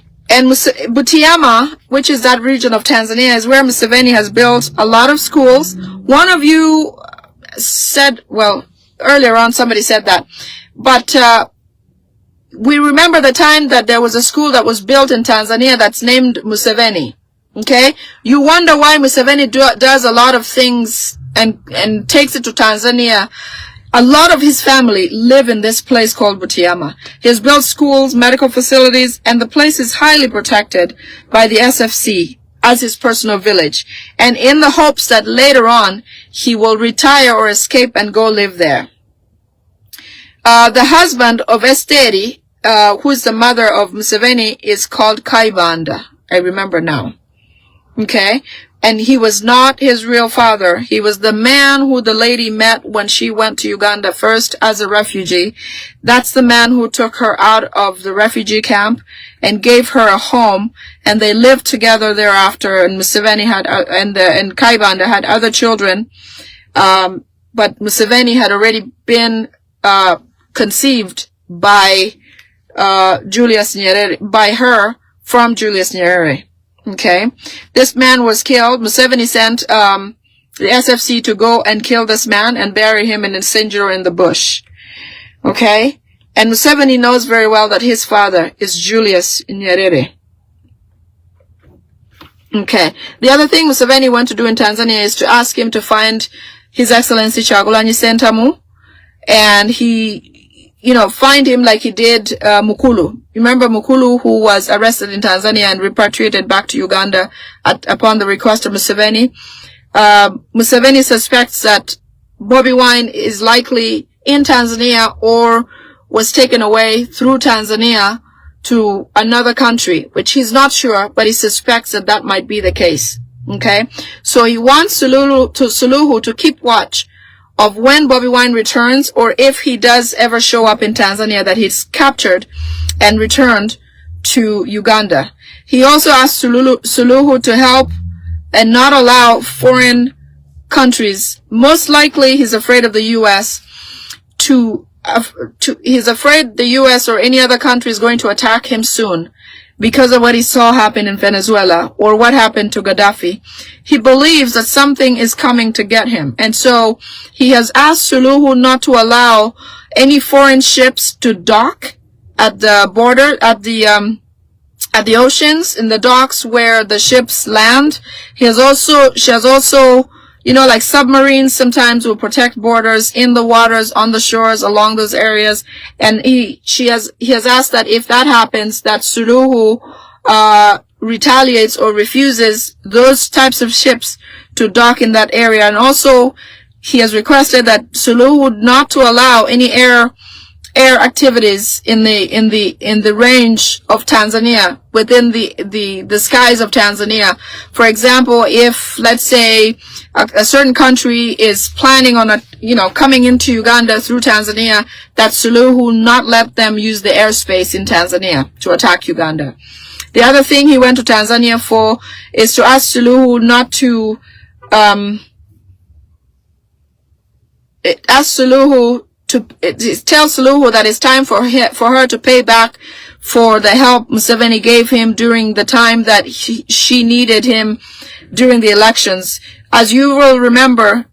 Butiama, which is that region of Tanzania, is where Museveni has built a lot of schools. One of you said, well, earlier on somebody said that, but we remember the time that there was a school that was built in Tanzania that's named Museveni. Okay? You wonder why Museveni does a lot of things and takes it to Tanzania. A lot of his family live in this place called Butiama. He has built schools, medical facilities, and the place is highly protected by the SFC as his personal village. And in the hopes that later on he will retire or escape and go live there. The husband of Esteri, who is the mother of Museveni, is called Kaibanda. I remember now. Okay? And he was not his real father. He was the man who the lady met when she went to Uganda first as a refugee. That's the man who took her out of the refugee camp and gave her a home, and they lived together thereafter. And Museveni had and Kaibanda had other children, but Museveni had already been conceived by Julius Nyerere, by her from Julius Nyerere. Okay, this man was killed. Museveni sent the SFC to go and kill this man and bury him in a cinder in the bush. Okay, and Museveni knows very well that his father is Julius Nyerere. Okay, the other thing Museveni went to do in Tanzania is to ask him to find His Excellency Kyagulanyi Ssentamu, and he, find him like he did Mukulu. Remember Mukulu, who was arrested in Tanzania and repatriated back to Uganda upon the request of Museveni. Museveni suspects that Bobi Wine is likely in Tanzania or was taken away through Tanzania to another country, which he's not sure, but he suspects that that might be the case. Okay? So he wants Suluhu to keep watch of when Bobi Wine returns, or if he does ever show up in Tanzania, that he's captured and returned to Uganda. He also asked Suluhu to help and not allow foreign countries. Most likely he's afraid of the U.S. He's afraid the U.S. or any other country is going to attack him soon. because of what he saw happen in Venezuela or what happened to Gaddafi. He believes that something is coming to get him. And so he has asked Suluhu not to allow any foreign ships to dock at the border, at the oceans, in the docks where the ships land. She has also, you know, like submarines sometimes will protect borders in the waters, on the shores, along those areas. And he has asked that if that happens, that Suluhu, retaliates or refuses those types of ships to dock in that area. And also, he has requested that Suluhu not to allow any air activities in the range of Tanzania, within the skies of Tanzania. For example, if, let's say, a certain country is planning on coming into Uganda through Tanzania, that Suluhu not let them use the airspace in Tanzania to attack Uganda. The other thing he went to Tanzania for is to ask Suluhu not to, tell Suluhu that it's time for her to pay back for the help Museveni gave him during the time that she needed him during the elections. As you will remember,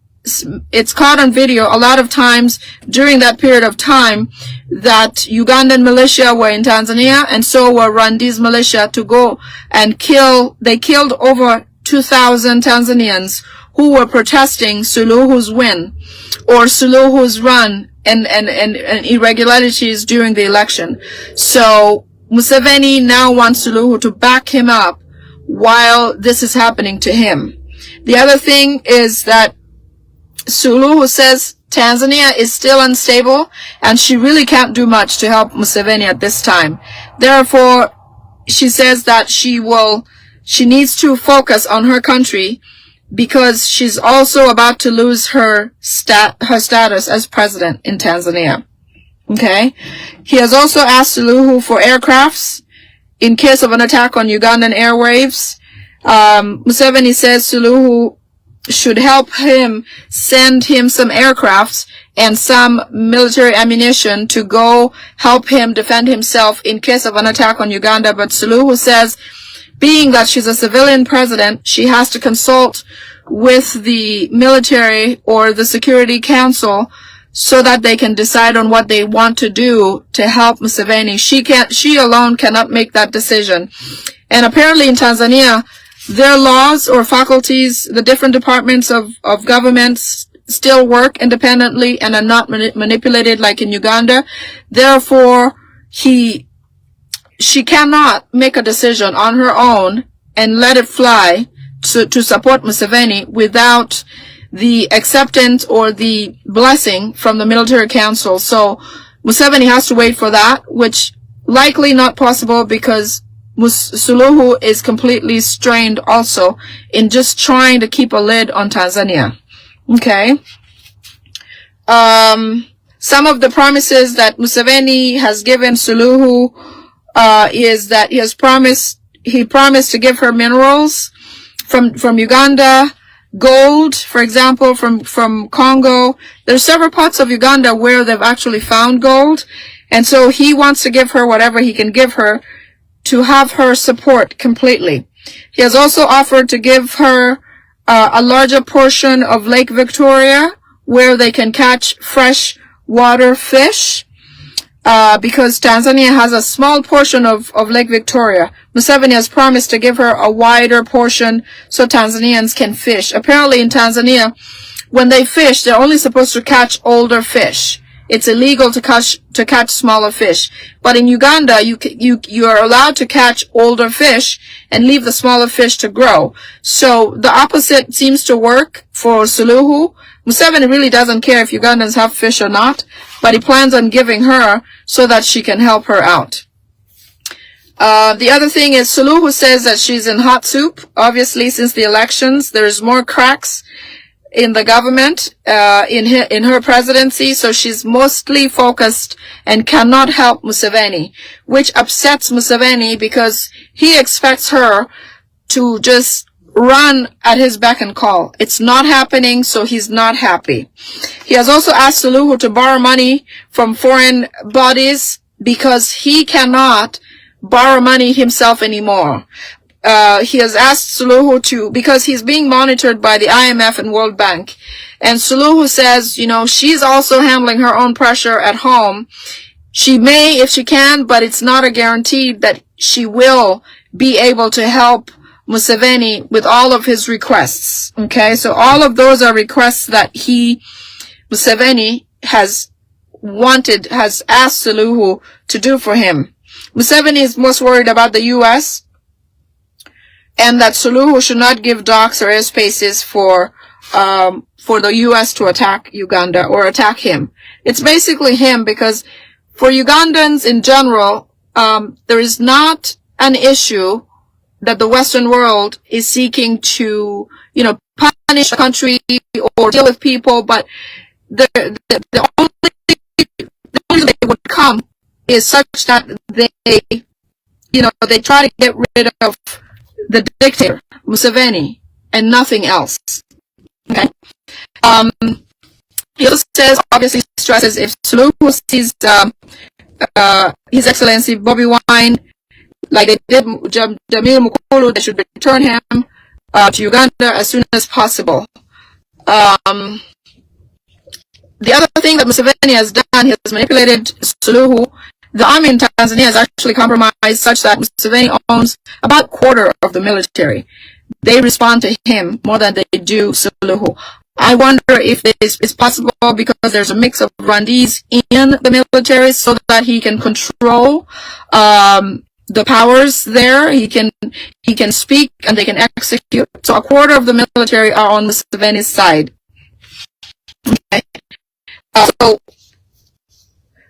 it's caught on video a lot of times during that period of time that Ugandan militia were in Tanzania, and so were Rwandi's militia, to go and they killed over 2,000 Tanzanians who were protesting Suluhu's win or Suluhu's run and irregularities during the election. So Museveni now wants Suluhu to back him up while this is happening to him. The other thing is that Suluhu says Tanzania is still unstable and she really can't do much to help Museveni at this time. Therefore, she says that she needs to focus on her country because she's also about to lose her status as president in Tanzania. Okay? He has also asked Suluhu for aircrafts in case of an attack on Ugandan airwaves. Museveni says Suluhu should help him send him some aircrafts and some military ammunition to go help him defend himself in case of an attack on Uganda. But Suluhu says, being that she's a civilian president, she has to consult with the military or the Security Council so that they can decide on what they want to do to help Museveni. She alone cannot make that decision. And apparently in Tanzania, their laws or faculties, the different departments of governments still work independently and are not manipulated like in Uganda. Therefore, she cannot make a decision on her own and let it fly to support Museveni without the acceptance or the blessing from the military council. So Museveni has to wait for that, which likely not possible because Suluhu is completely strained also in just trying to keep a lid on Tanzania. Okay. Some of the promises that Museveni has given Suluhu is that he promised to give her minerals from Uganda, gold, for example, from Congo. There's several parts of Uganda where they've actually found gold, and so he wants to give her whatever he can give her to have her support completely. He has also offered to give her a larger portion of Lake Victoria where they can catch fresh water fish, because Tanzania has a small portion of Lake Victoria. Museveni has promised to give her a wider portion so Tanzanians can fish. Apparently in Tanzania, when they fish, they're only supposed to catch older fish. It's illegal to catch smaller fish. But in Uganda, you are allowed to catch older fish and leave the smaller fish to grow. So the opposite seems to work for Suluhu. Museveni really doesn't care if Ugandans have fish or not, but he plans on giving her so that she can help her out. The other thing is Suluhu says that she's in hot soup. Obviously, since the elections, there's more cracks in the government, in her presidency, so she's mostly focused and cannot help Museveni, which upsets Museveni because he expects her to just run at his beck and call. It's not happening, so he's not happy. He has also asked Suluhu to borrow money from foreign bodies because he cannot borrow money himself anymore. He has asked Suluhu to, because he's being monitored by the IMF and World Bank. And Suluhu says, you know, she's also handling her own pressure at home. She may if she can, but it's not a guarantee that she will be able to help Museveni with all of his requests. Okay, so all of those are requests that Museveni has asked Suluhu to do for him. Museveni is most worried about the U.S. and that Suluhu should not give docks or airspaces for the U.S. to attack Uganda or attack him. It's basically him, because for Ugandans in general, there is not an issue that the Western world is seeking to, you know, punish a country or deal with people, but the only reason they would come is such that they, you know, they try to get rid of the dictator, Museveni, and nothing else. Okay. He also says, obviously stresses, if Suluhu sees His Excellency Bobby Wine, like they did Jamil Mukulu, they should return him to Uganda as soon as possible. The other thing that Museveni has done, he has manipulated Suluhu. The army in Tanzania has actually compromised such that Museveni owns about a quarter of the military. They respond to him more than they do Suluhu. I wonder if this is possible because there's a mix of Rwandese in the military so that he can control the powers there. He can speak and they can execute. So a quarter of the military are on Museveni's side. Okay. So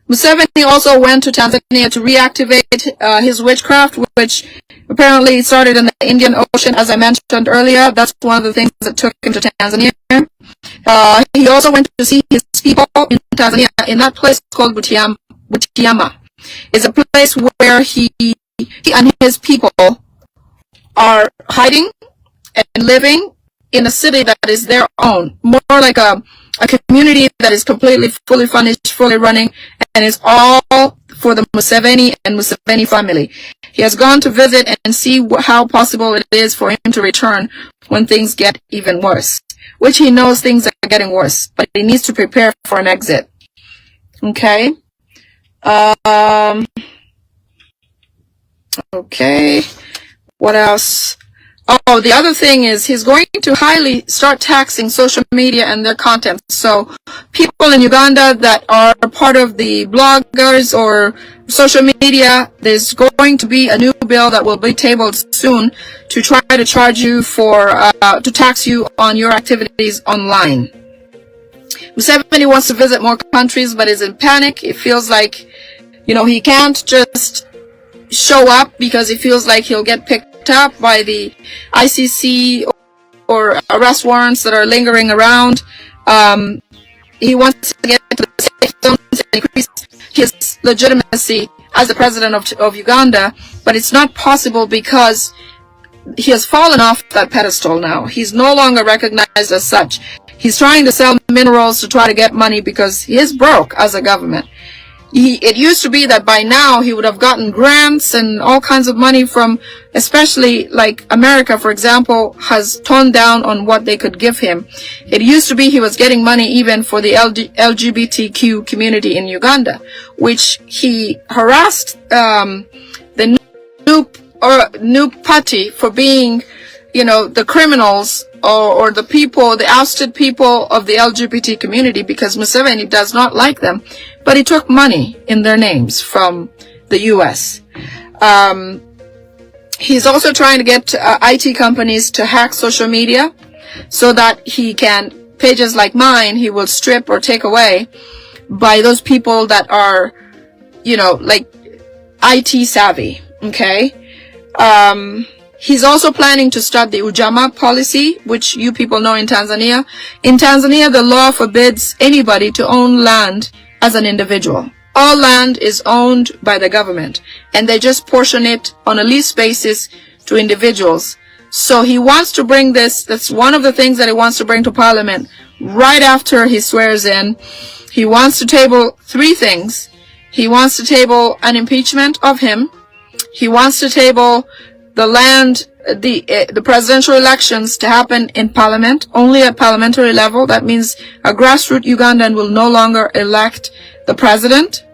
Museveni also went to Tanzania to reactivate his witchcraft, which apparently started in the Indian Ocean, as I mentioned earlier. That's one of the things that took him to Tanzania. He also went to see his people in Tanzania, in that place called Butiama. It's a place where he and his people are hiding and living in a city that is their own, more like a community that is completely fully furnished, fully running, and is all for the Museveni and Museveni family. He has gone to visit and see how possible it is for him to return when things get even worse, which he knows things are getting worse, but he needs to prepare for an exit. Okay. Okay. What else? Oh, the other thing is he's going to highly start taxing social media and their content. So people in Uganda that are part of the bloggers or social media, there's going to be a new bill that will be tabled soon to try to charge you for, to tax you on your activities online. Museveni wants to visit more countries but is in panic. It feels like, you know, he can't just show up because he feels like he'll get picked up by the ICC or arrest warrants that are lingering around. He wants to get to the safe zones and increase his legitimacy as the president of Uganda, but it's not possible because he has fallen off that pedestal now. He's no longer recognized as such. He's trying to sell minerals to try to get money because he is broke as a government. It used to be that by now he would have gotten grants and all kinds of money from, especially like America, for example, has toned down on what they could give him. It used to be he was getting money even for the LGBTQ community in Uganda, which he harassed the new party for being, you know, the criminals or the people, the ousted people of the LGBT community, because Museveni does not like them. But he took money in their names from the U.S. He's also trying to get IT companies to hack social media so that he can, pages like mine, he will strip or take away by those people that are, you know, like IT savvy, okay? He's also planning to start the Ujamaa policy, which you people know in Tanzania. In Tanzania, the law forbids anybody to own land as an individual. All land is owned by the government, and they just portion it on a lease basis to individuals. So he wants to bring this, that's one of the things that he wants to bring to Parliament right after he swears in. He wants to table three things. He wants to table an impeachment of him. He wants to table the presidential elections to happen in parliament, only at parliamentary level. That means a grassroots Ugandan will no longer elect the president.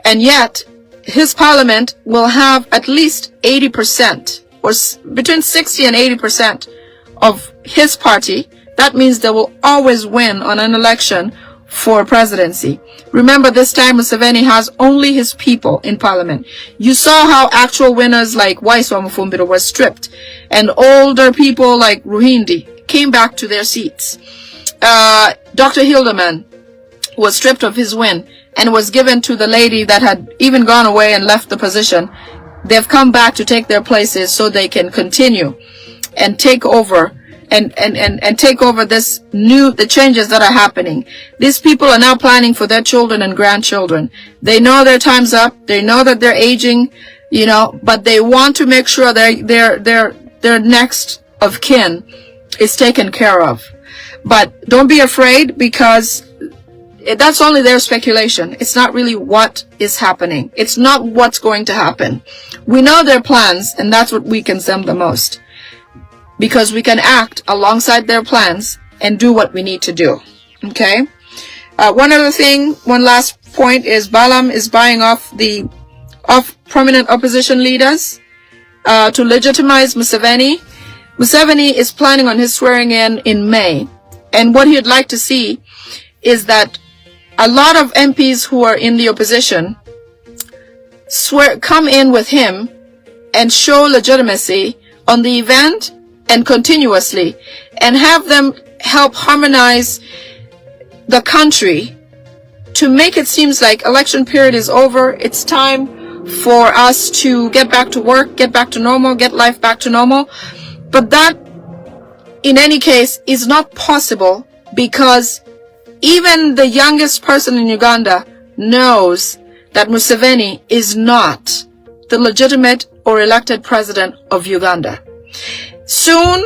And yet, his parliament will have at least 80%, or between 60 and 80% of his party. That means they will always win on an election for presidency. Remember, this time Museveni has only his people in parliament. You saw how actual winners like Waiswa Mufumbiro were stripped, and older people like Ruhindi came back to their seats. Dr. Hildeman was stripped of his win and was given to the lady that had even gone away and left the position. They've come back to take their places so they can continue and take over and take over the changes that are happening. These people are now planning for their children and grandchildren. They know their time's up. They know that they're aging, but they want to make sure their next of kin is taken care of. But don't be afraid, because that's only their speculation. It's not really what is happening. It's not what's going to happen. We know their plans, and that's what weakens them the most, because we can act alongside their plans and do what we need to do. Okay? One last point is Balaam is buying off prominent opposition leaders to legitimize Museveni. Museveni is planning on his swearing in May. And what he'd like to see is that a lot of MPs who are in the opposition come in with him and show legitimacy on the event and continuously, and have them help harmonize the country to make it seems like election period is over. It's time for us to get back to work, get back to normal, get life back to normal. But that, in any case, is not possible, because even the youngest person in Uganda knows that Museveni is not the legitimate or elected president of Uganda. Soon,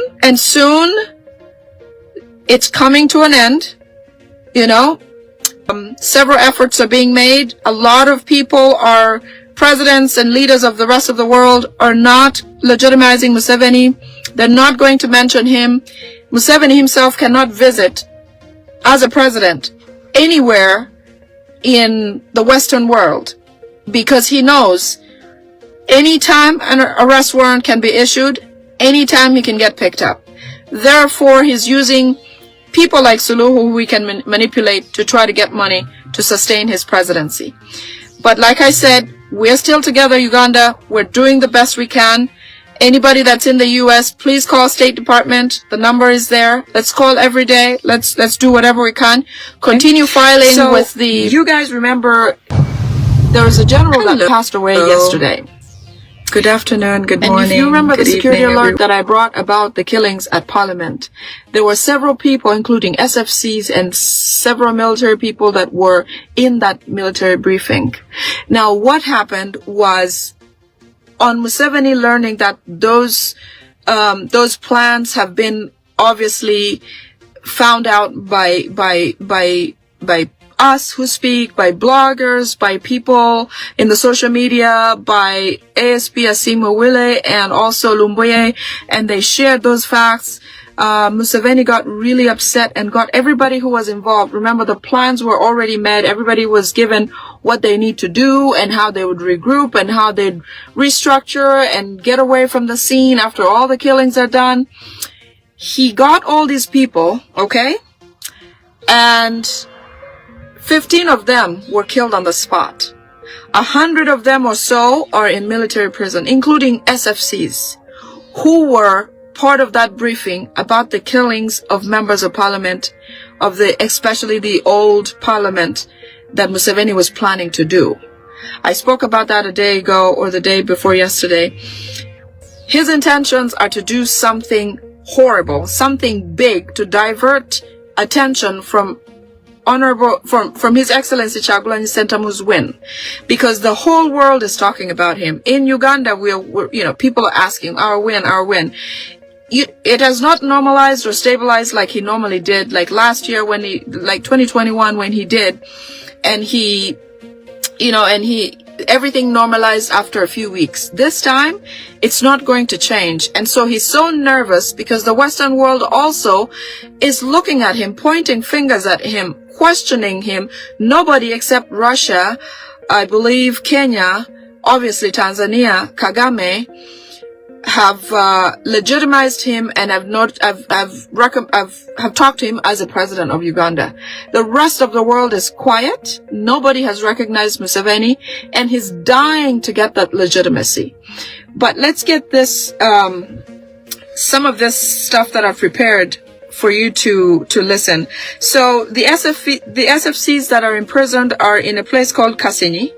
it's coming to an end. Several efforts are being made. A lot of people presidents and leaders of the rest of the world are not legitimizing Museveni. They're not going to mention him. Museveni himself cannot visit as a president anywhere in the Western world, because he knows anytime an arrest warrant can be issued, anytime he can get picked up. Therefore, he's using people like Suluhu, who we can manipulate to try to get money to sustain his presidency. But like I said, we're still together, Uganda. We're doing the best we can. Anybody that's in the U.S., please call State Department. The number is there. Let's call every day. Let's do whatever we can. Continue filing with the... You guys remember there was a general that passed away yesterday. Good afternoon, good morning. And if you remember the security alert that I brought about the killings at Parliament, there were several people, including SFCs and several military people, that were in that military briefing. Now, what happened was, on Museveni learning that those plans have been obviously found out by us who speak, by bloggers, by people in the social media, by ASP Asimo Wile and also Lumboye, and they shared those facts. Museveni got really upset and got everybody who was involved. Remember, the plans were already made. Everybody was given what they need to do and how they would regroup and how they'd restructure and get away from the scene after all the killings are done. He got all these people, okay? And 15 of them were killed on the spot. 100 of them or so are in military prison, including SFCs, who were part of that briefing about the killings of members of parliament, especially the old parliament that Museveni was planning to do. I spoke about that a day ago, or the day before yesterday. His intentions are to do something horrible, something big, to divert attention from His Excellency Kyagulanyi Ssentamu's win, because the whole world is talking about him. In Uganda, people are asking, our win. It has not normalized or stabilized like he normally did, like last year like 2021 when he did, and he everything normalized after a few weeks. This time, it's not going to change. And so he's so nervous because the Western world also is looking at him, pointing fingers at him, questioning him. Nobody except Russia, I believe Kenya, obviously Tanzania, Kagame, have legitimized him and have talked to him as a president of Uganda. The rest of the world is quiet. Nobody has recognized Museveni, and he's dying to get that legitimacy. But let's get this, some of this stuff that I've prepared for you to listen. So the SFCs that are imprisoned are in a place called Kasenyi.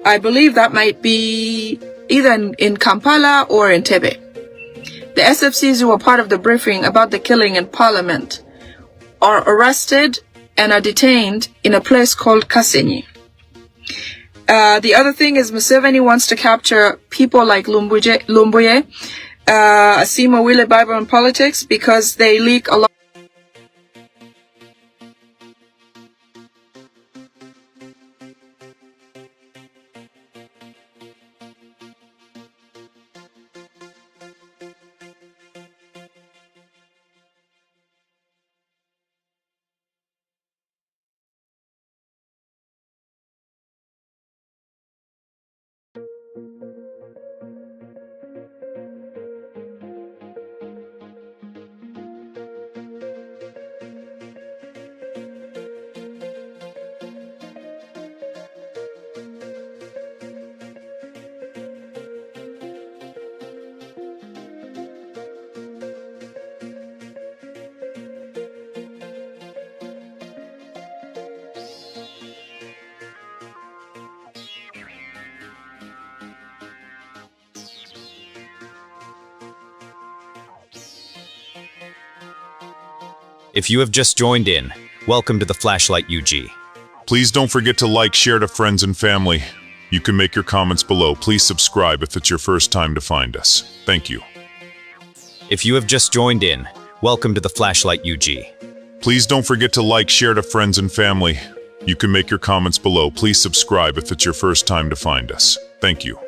I believe that might be either in Kampala or in Tebe. The SFCs who were part of the briefing about the killing in Parliament are arrested and are detained in a place called Kasenyi. The other thing is Museveni wants to capture people like Lumbuye, Asima Wile Bible and Politics, because they leak a lot. If you have just joined in, welcome to the Flashlight UG. Please don't forget to like, share to friends and family. You can make your comments below. Please subscribe if it's your first time to find us. Thank you. If you have just joined in, welcome to the Flashlight UG. Please don't forget to like, share to friends and family. You can make your comments below. Please subscribe if it's your first time to find us. Thank you.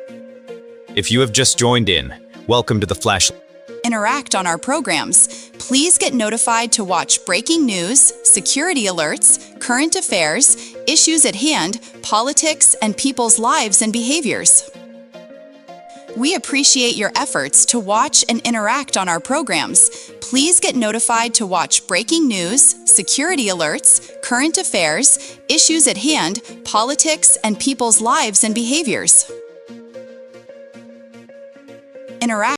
If you have just joined in, welcome to the Flashlight. Interact on our programs. Please get notified to watch breaking news, security alerts, current affairs, issues at hand, politics, and people's lives and behaviors. We appreciate your efforts to watch and interact on our programs. Please get notified to watch breaking news, security alerts, current affairs, issues at hand, politics, and people's lives and behaviors. Interact